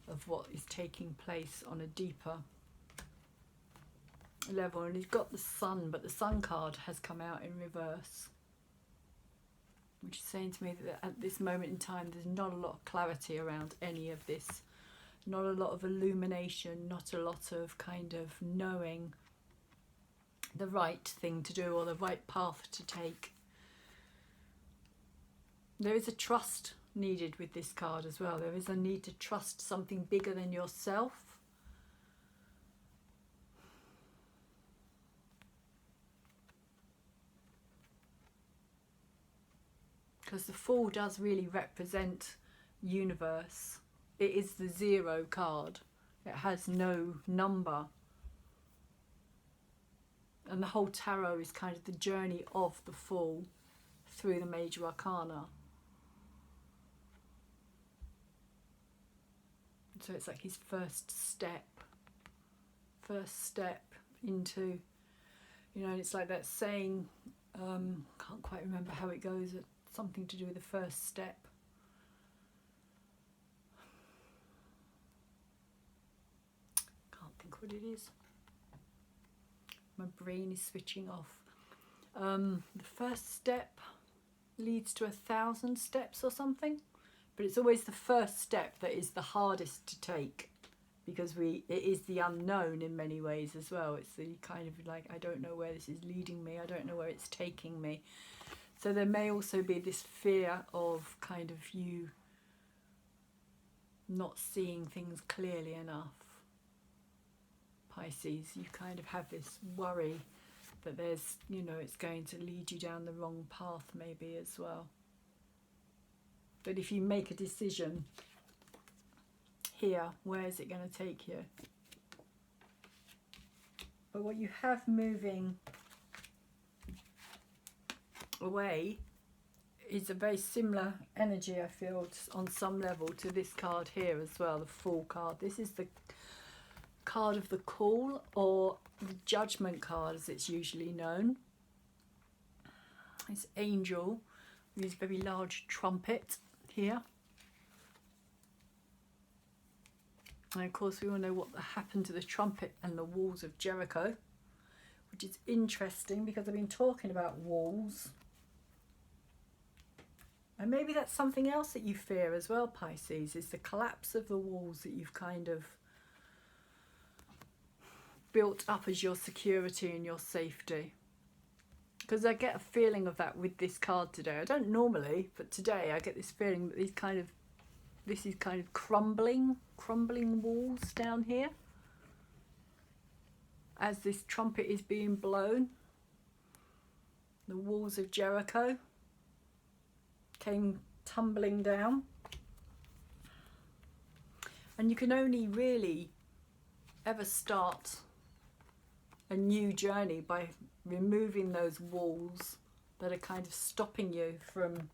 of what is taking place on a deeper level. And he's got the Sun, but the Sun card has come out in reverse, which is saying to me that at this moment in time there's not a lot of clarity around any of this, not a lot of illumination, not a lot of kind of knowing the right thing to do or the right path to take. There is a trust needed with this card as well. There is a need to trust something bigger than yourself. Because the Fool does really represent universe. It is the 0 card. It has no number. And the whole tarot is kind of the journey of the Fool through the major arcana. So it's like his first step into, you know, and it's like that saying, can't quite remember how it goes, something to do with the first step. Can't think what it is. My brain is switching off. The first step leads to 1,000 steps or something. But it's always the first step that is the hardest to take, because it is the unknown in many ways as well. It's the kind of like, I don't know where this is leading me. I don't know where it's taking me. So there may also be this fear of kind of you not seeing things clearly enough. Pisces, you kind of have this worry that there's, you know, it's going to lead you down the wrong path maybe as well. But if you make a decision here, where is it going to take you? But what you have moving away is a very similar energy, I feel, on some level to this card here as well, the Fool card. This is the card of the Call, or the Judgment card as it's usually known. This angel with this very large trumpet here. And of course we all know what happened to the trumpet and the walls of Jericho, which is interesting because I've been talking about walls. And maybe that's something else that you fear as well, Pisces, is the collapse of the walls that you've kind of built up as your security and your safety. Because I get a feeling of that with this card today. I don't normally, but today I get this feeling that this is kind of crumbling walls down here as this trumpet is being blown. The walls of Jericho came tumbling down, and you can only really ever start a new journey by removing those walls that are kind of stopping you from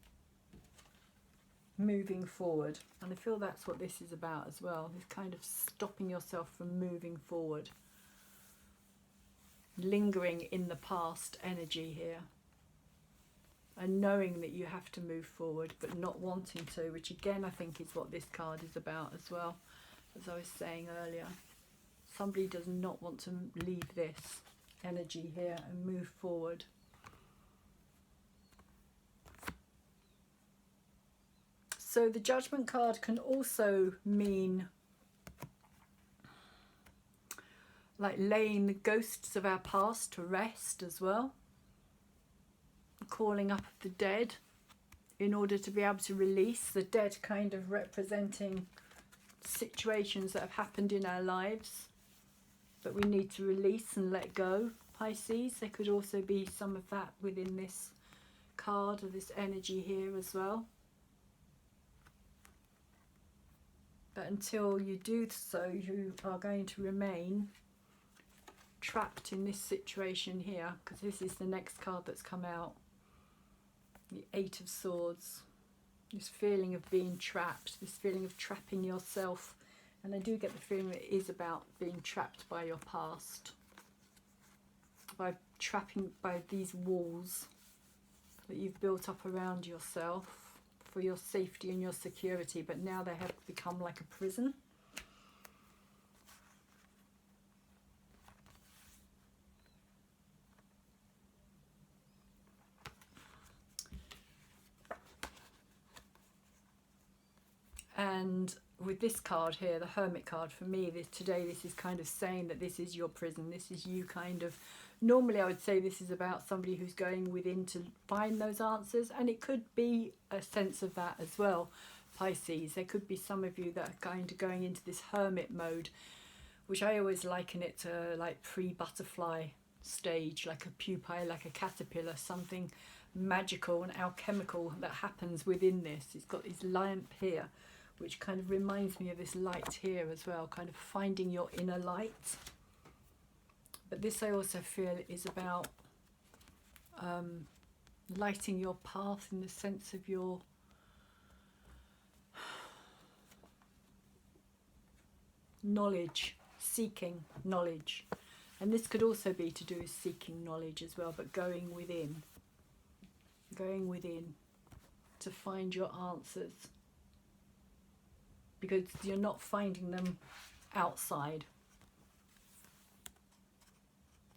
moving forward. And I feel that's what this is about as well, is kind of stopping yourself from moving forward, lingering in the past energy here, and knowing that you have to move forward but not wanting to, which again I think is what this card is about as well. As I was saying earlier, somebody does not want to leave this energy here and move forward. So the Judgment card can also mean like laying the ghosts of our past to rest as well, calling up the dead in order to be able to release the dead, kind of representing situations that have happened in our lives that we need to release and let go. Pisces, there could also be some of that within this card, or this energy here as well. But until you do so, you are going to remain trapped in this situation here, because this is the next card that's come out, the Eight of Swords. This feeling of being trapped, this feeling of trapping yourself. And I do get the feeling that it is about being trapped by your past, by these walls that you've built up around yourself for your safety and your security, but now they have become like a prison. And with this card here, the Hermit card, for me today this is kind of saying that this is your prison. This is you kind of, normally I would say this is about somebody who's going within to find those answers, and it could be a sense of that as well, Pisces. There could be some of you that are kind of going into this hermit mode, which I always liken it to like pre-butterfly stage, like a pupae, like a caterpillar, something magical and alchemical that happens within this. It's got this lamp here, which kind of reminds me of this light here as well, kind of finding your inner light. But this I also feel is about lighting your path in the sense of your knowledge, seeking knowledge. And this could also be to do with seeking knowledge as well, but going within to find your answers, because you're not finding them outside.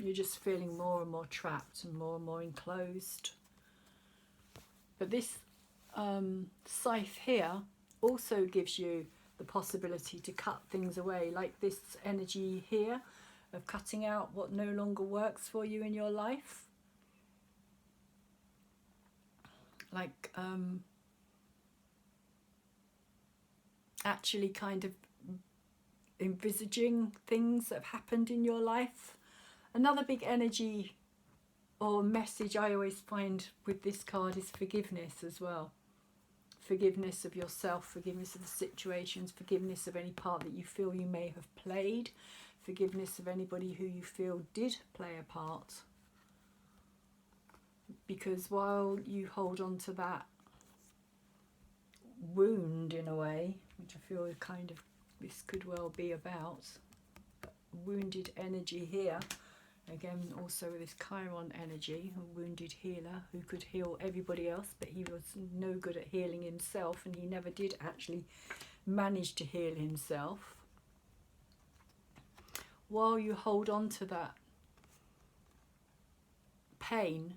You're just feeling more and more trapped and more enclosed. But this scythe here also gives you the possibility to cut things away, like this energy here of cutting out what no longer works for you in your life. like actually kind of envisaging things that have happened in your life. Another big energy or message I always find with this card is forgiveness as well. Forgiveness of yourself, forgiveness of the situations, forgiveness of any part that you feel you may have played, forgiveness of anybody who you feel did play a part. Because while you hold on to that wound in a way, which I feel kind of this could well be about, wounded energy here, again also with this Chiron energy, a wounded healer who could heal everybody else, but he was no good at healing himself, and he never did actually manage to heal himself. While you hold on to that pain,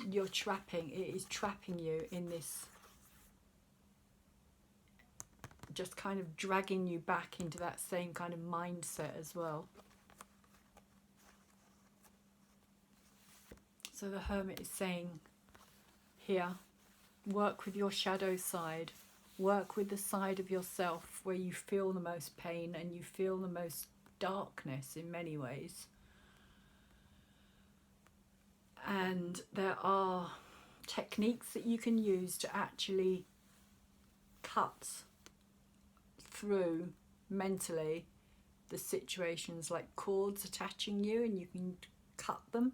you're trapping, it is trapping you in this, just kind of dragging you back into that same kind of mindset as well. So the Hermit is saying here, work with your shadow side, work with the side of yourself where you feel the most pain and you feel the most darkness in many ways. And there are techniques that you can use to actually cut through mentally the situations, like cords attaching you, and you can cut them,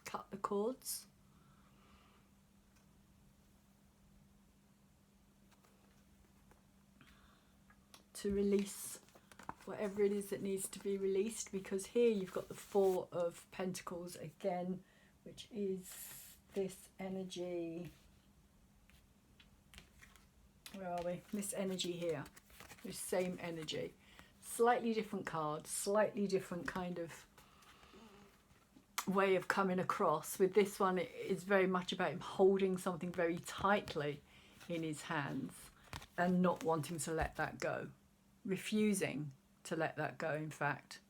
cut the cords. To release whatever it is that needs to be released, because here you've got the Four of Pentacles again, which is this energy. Where are we? This energy here. This same energy. Slightly different card, slightly different kind of way of coming across. With this one, it is very much about him holding something very tightly in his hands and not wanting to let that go. Refusing to let that go, in fact.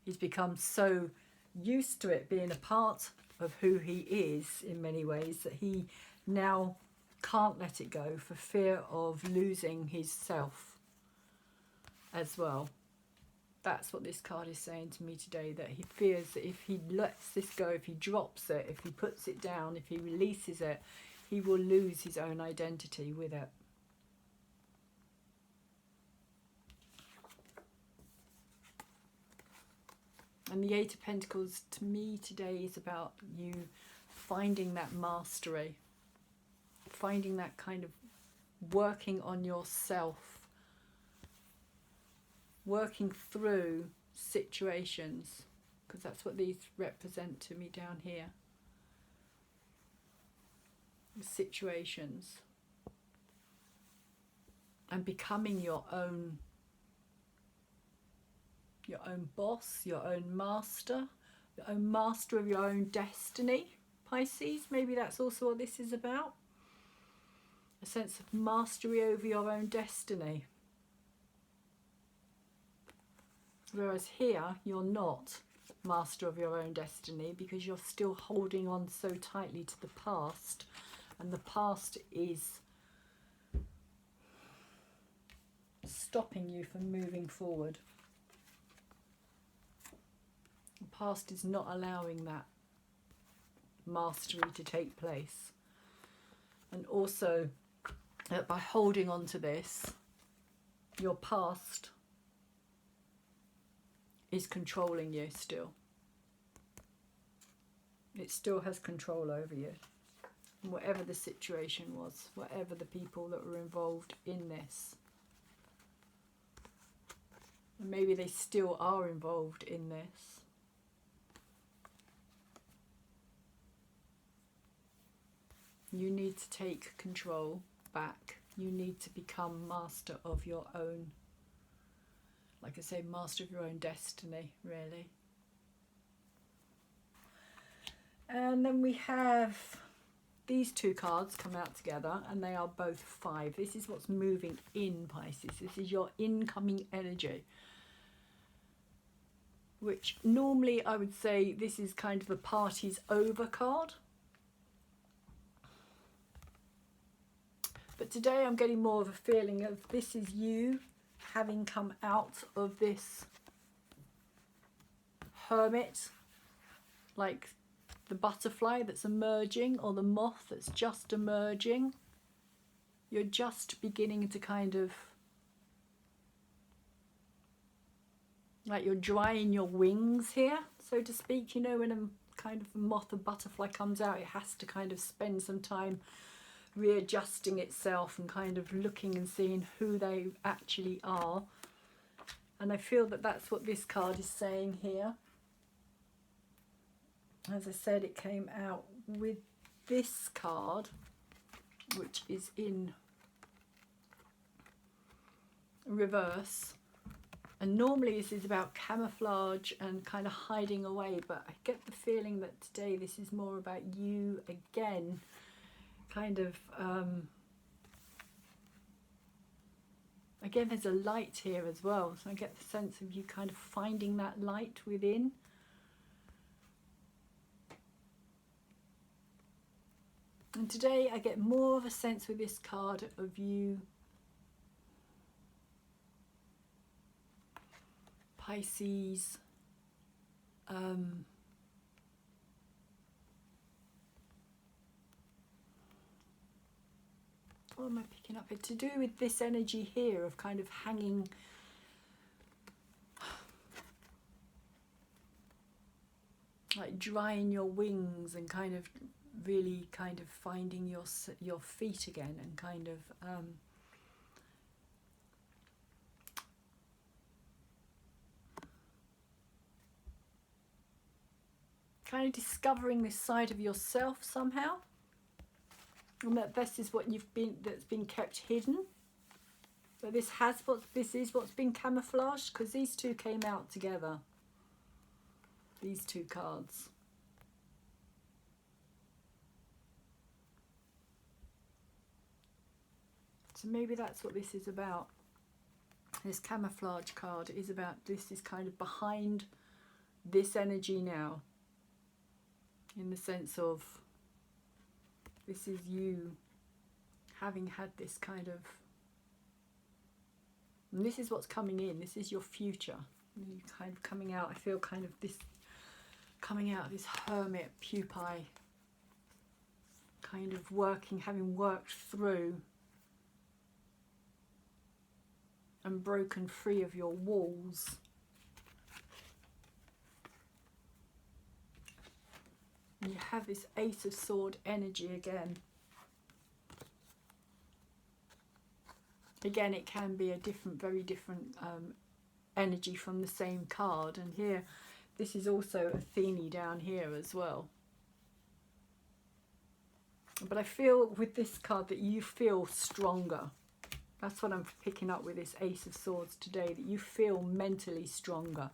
He's become so used to it being a part of who he is in many ways that he now can't let it go for fear of losing his self as well. That's what this card is saying to me today, that he fears that if he lets this go, if he drops it, if he puts it down, if he releases it, he will lose his own identity with it. And the Eight of Pentacles to me today is about you finding that mastery, finding that kind of working on yourself, working through situations, because that's what these represent to me down here. Situations. And becoming your own boss, your own master of your own destiny, Pisces. Maybe that's also what this is about. A sense of mastery over your own destiny. Whereas here, you're not master of your own destiny because you're still holding on so tightly to the past. And the past is stopping you from moving forward. The past is not allowing that mastery to take place. And also, that by holding on to this, your past is controlling you still. It still has control over you. And whatever the situation was, whatever the people that were involved in this. And maybe they still are involved in this. You need to take control back. You need to become master of your own, like I say, master of your own destiny, really. And then we have these two cards come out together, and they are both 5. This is what's moving in, Pisces. This is your incoming energy, which normally I would say this is kind of a party's over card. But today I'm getting more of a feeling of this is you having come out of this hermit, like the butterfly that's emerging or the moth that's just emerging. You're just beginning to kind of, like you're drying your wings here, so to speak. You know, when a kind of moth or butterfly comes out, it has to kind of spend some time readjusting itself and kind of looking and seeing who they actually are. And I feel that that's what this card is saying here. As I said, it came out with this card, which is in reverse. And normally this is about camouflage and kind of hiding away, but I get the feeling that today this is more about you again, kind of, again there's a light here as well, so I get the sense of you kind of finding that light within. And today I get more of a sense with this card of you, Pisces, what am I picking up here? To do with this energy here of kind of hanging, like drying your wings and kind of really kind of finding your feet again, and kind of discovering this side of yourself somehow, and that this is what that's been kept hidden. But this is what's been camouflaged, because these two came out together, these two cards. So maybe that's what this is about. This camouflage card is about, this is kind of behind this energy now, in the sense of this is you having had this kind of, and this is what's coming in, this is your future. You kind of coming out, I feel kind of this coming out of this hermit pupae, kind of working, having worked through and broken free of your walls. And you have this Ace of Sword energy again. Again, it can be a different, very different energy from the same card. And here, this is also Athene down here as well. But I feel with this card that you feel stronger. That's what I'm picking up with this Ace of Swords today, that you feel mentally stronger.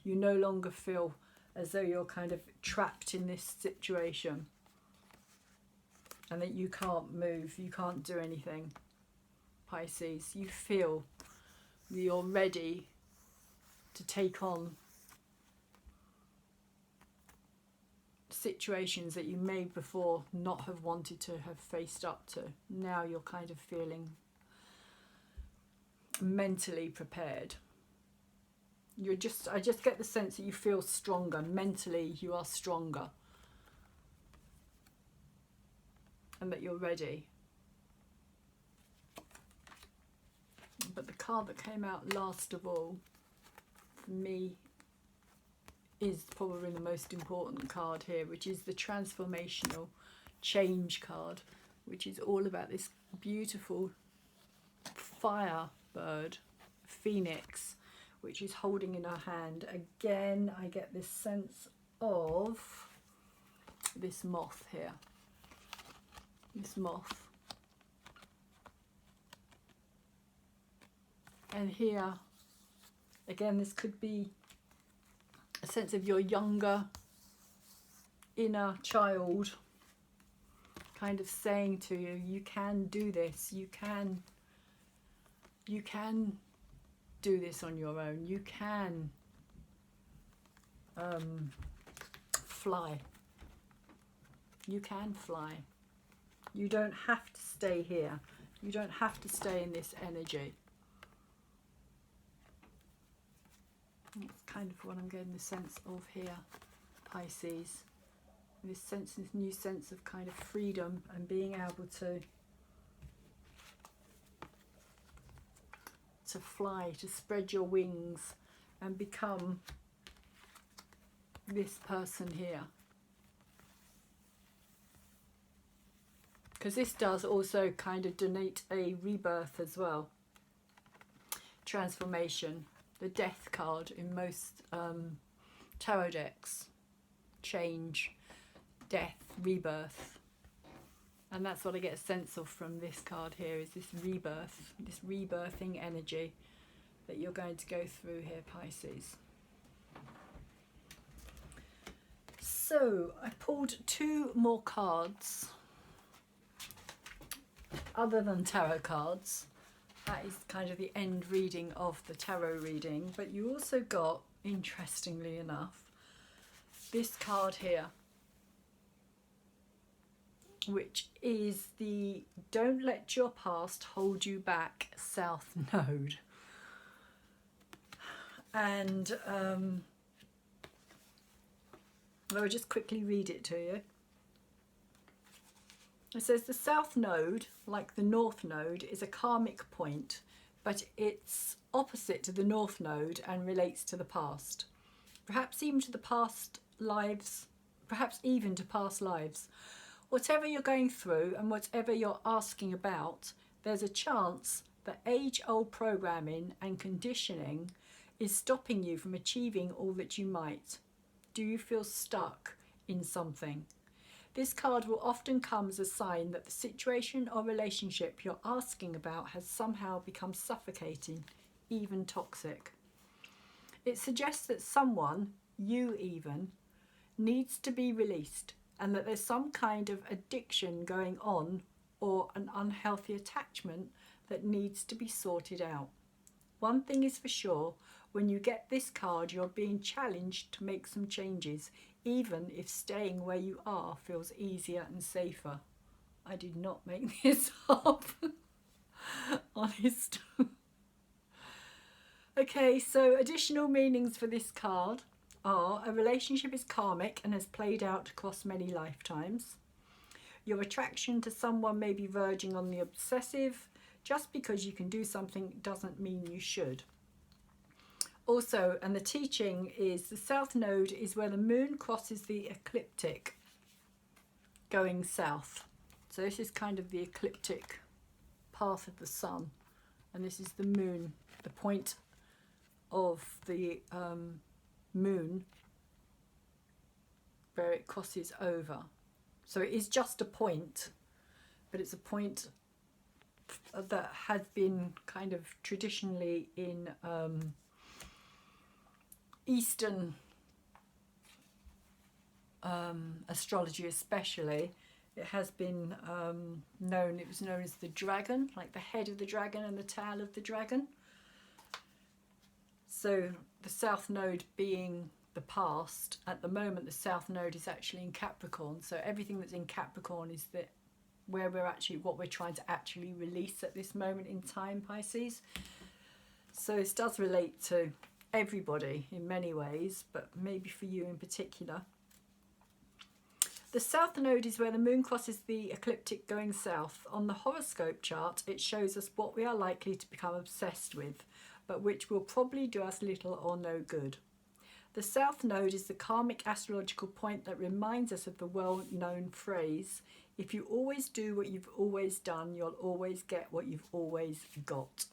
You no longer feel as though you're kind of trapped in this situation and that you can't move, you can't do anything, Pisces. You feel you're ready to take on situations that you may before not have wanted to have faced up to. Now you're kind of feeling mentally prepared. I just get the sense that you feel stronger mentally. You are stronger, and that you're ready. But the card that came out last of all for me is probably the most important card here, which is the transformational change card, which is all about this beautiful fire bird, phoenix, which is holding in her hand. Again, I get this sense of this moth here. This moth. And here, again, this could be a sense of your younger inner child kind of saying to you, you can do this, you can do this on your own, you can fly, you can fly, you don't have to stay here You don't have to stay in this energy. That's kind of what I'm getting the sense of here, Pisces. This sense, this new sense of kind of freedom and being able to fly, to spread your wings and become this person here. Because this does also kind of denote a rebirth as well. Transformation. The death card in most tarot decks. Change, death, rebirth. And that's what I get a sense of from this card here, is this rebirth, this rebirthing energy that you're going to go through here, Pisces. So I pulled 2 more cards other than tarot cards. That is kind of the end reading of the tarot reading. But you also got, interestingly enough, this card here, which is the Don't Let Your Past Hold You Back South Node. And I'll just quickly read it to you. It says the South Node, like the North Node, is a karmic point, but it's opposite to the North Node and relates to the past. Perhaps even to past lives. Whatever you're going through and whatever you're asking about, there's a chance that age-old programming and conditioning is stopping you from achieving all that you might. Do you feel stuck in something? This card will often come as a sign that the situation or relationship you're asking about has somehow become suffocating, even toxic. It suggests that someone, you even, needs to be released, and that there's some kind of addiction going on or an unhealthy attachment that needs to be sorted out. One thing is for sure, when you get this card, you're being challenged to make some changes, even if staying where you are feels easier and safer. I did not make this up. Honest. Okay, so additional meanings for this card are: a relationship is karmic and has played out across many lifetimes. Your attraction to someone may be verging on the obsessive. Just because you can do something doesn't mean you should. Also, and the teaching is the South Node is where the moon crosses the ecliptic going south. So this is kind of the ecliptic path of the sun, and this is the moon, the point of the moon where it crosses over. So it is just a point, but it's a point that has been kind of traditionally in Eastern astrology especially, it has been known, it was known as the dragon, like the head of the dragon and the tail of the dragon. So the South Node being the past, at the moment the South Node is actually in Capricorn, so everything that's in Capricorn is that where we're actually, what we're trying to actually release at this moment in time, Pisces. So this does relate to everybody in many ways, but maybe for you in particular. The South Node is where the moon crosses the ecliptic going south. On the horoscope chart, it shows us what we are likely to become obsessed with, but which will probably do us little or no good. The South Node is the karmic astrological point that reminds us of the well-known phrase, if you always do what you've always done, you'll always get what you've always got.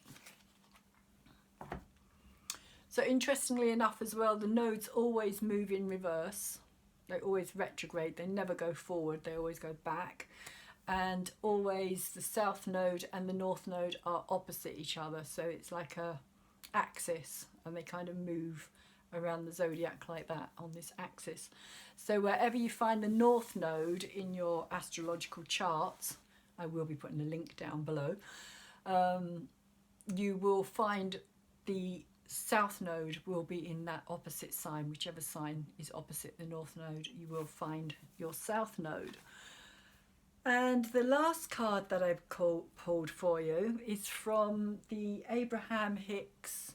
So interestingly enough as well, the nodes always move in reverse. They always retrograde, they never go forward, they always go back. And always the South Node and the North Node are opposite each other. So it's like a axis, and they kind of move around the zodiac like that on this axis. So wherever you find the North Node in your astrological chart, I will be putting a link down below, you will find the South Node will be in that opposite sign. Whichever sign is opposite the North Node, you will find your South Node. And the last card that I've pulled for you is from the Abraham Hicks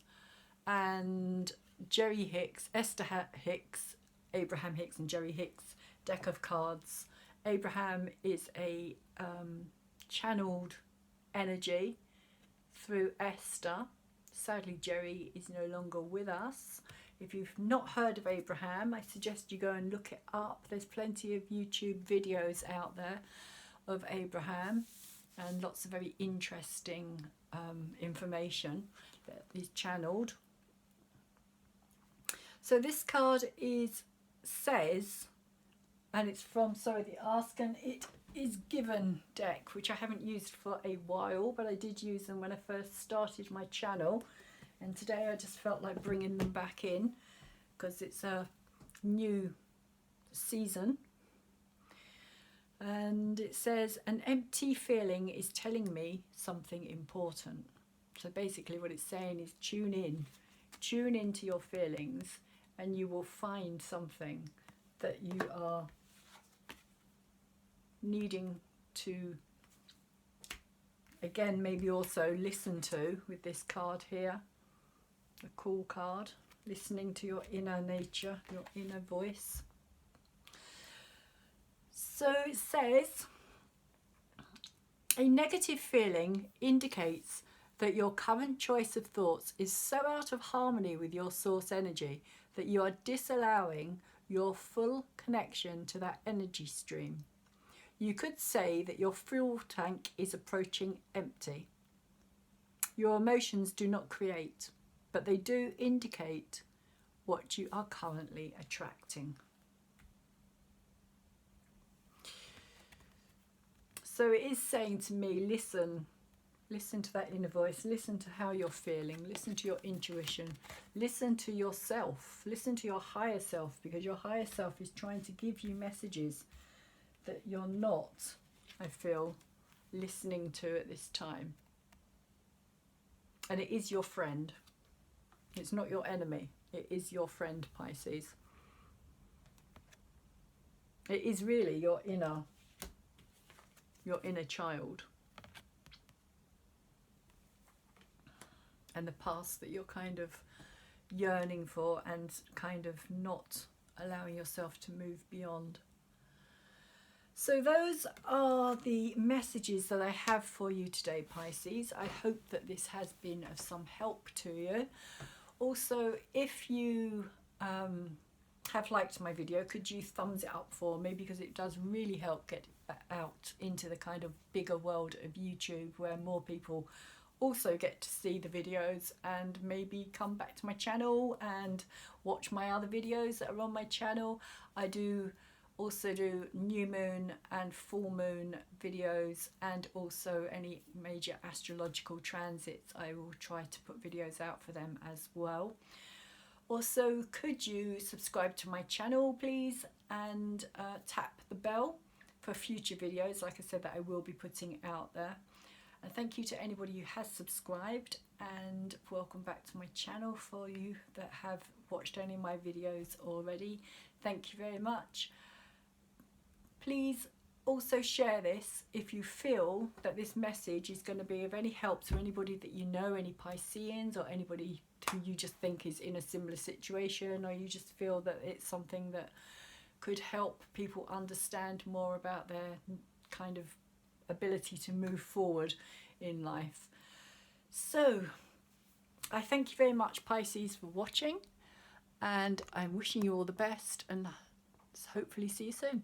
and Jerry Hicks, Esther Hicks, Abraham Hicks and Jerry Hicks deck of cards. Abraham is a channeled energy through Esther. Sadly, Jerry is no longer with us. If you've not heard of Abraham, I suggest you go and look it up. There's plenty of YouTube videos out there of Abraham and lots of very interesting information that is channeled. So this card says, and it's from, the Ask and It Is Given deck, which I haven't used for a while, but I did use them when I first started my channel. And today I just felt like bringing them back in because it's a new season. And it says, an empty feeling is telling me something important. So basically what it's saying is tune into your feelings, and you will find something that you are needing to, again, maybe also listen to with this card here. A cool card, listening to your inner nature, your inner voice. So it says, a negative feeling indicates that your current choice of thoughts is so out of harmony with your source energy that you are disallowing your full connection to that energy stream. You could say that your fuel tank is approaching empty. Your emotions do not create, but they do indicate what you are currently attracting. So it is saying to me, listen to that inner voice, listen to how you're feeling, listen to your intuition, listen to yourself, listen to your higher self, because your higher self is trying to give you messages that you're not, I feel, listening to at this time. And it is your friend. It's not your enemy. It is your friend, Pisces. It is really your inner child. And the past that you're kind of yearning for and kind of not allowing yourself to move beyond. So those are the messages that I have for you today, Pisces. I hope that this has been of some help to you. Also, if you have liked my video, could you thumbs it up for me, because it does really help get out into the kind of bigger world of YouTube, where more people also get to see the videos and maybe come back to my channel and watch my other videos that are on my channel. I do also do new moon and full moon videos, and also any major astrological transits. I will try to put videos out for them as well. Also, could you subscribe to my channel, please, and tap the bell for future videos, like I said, that I will be putting out there. And thank you to anybody who has subscribed, and welcome back to my channel for you that have watched any of my videos already. Thank you very much. Please also share this if you feel that this message is going to be of any help to anybody that you know, any Pisceans, or anybody who you just think is in a similar situation, or you just feel that it's something that could help people understand more about their kind of ability to move forward in life. So I thank you very much, Pisces, for watching, and I'm wishing you all the best, and hopefully see you soon.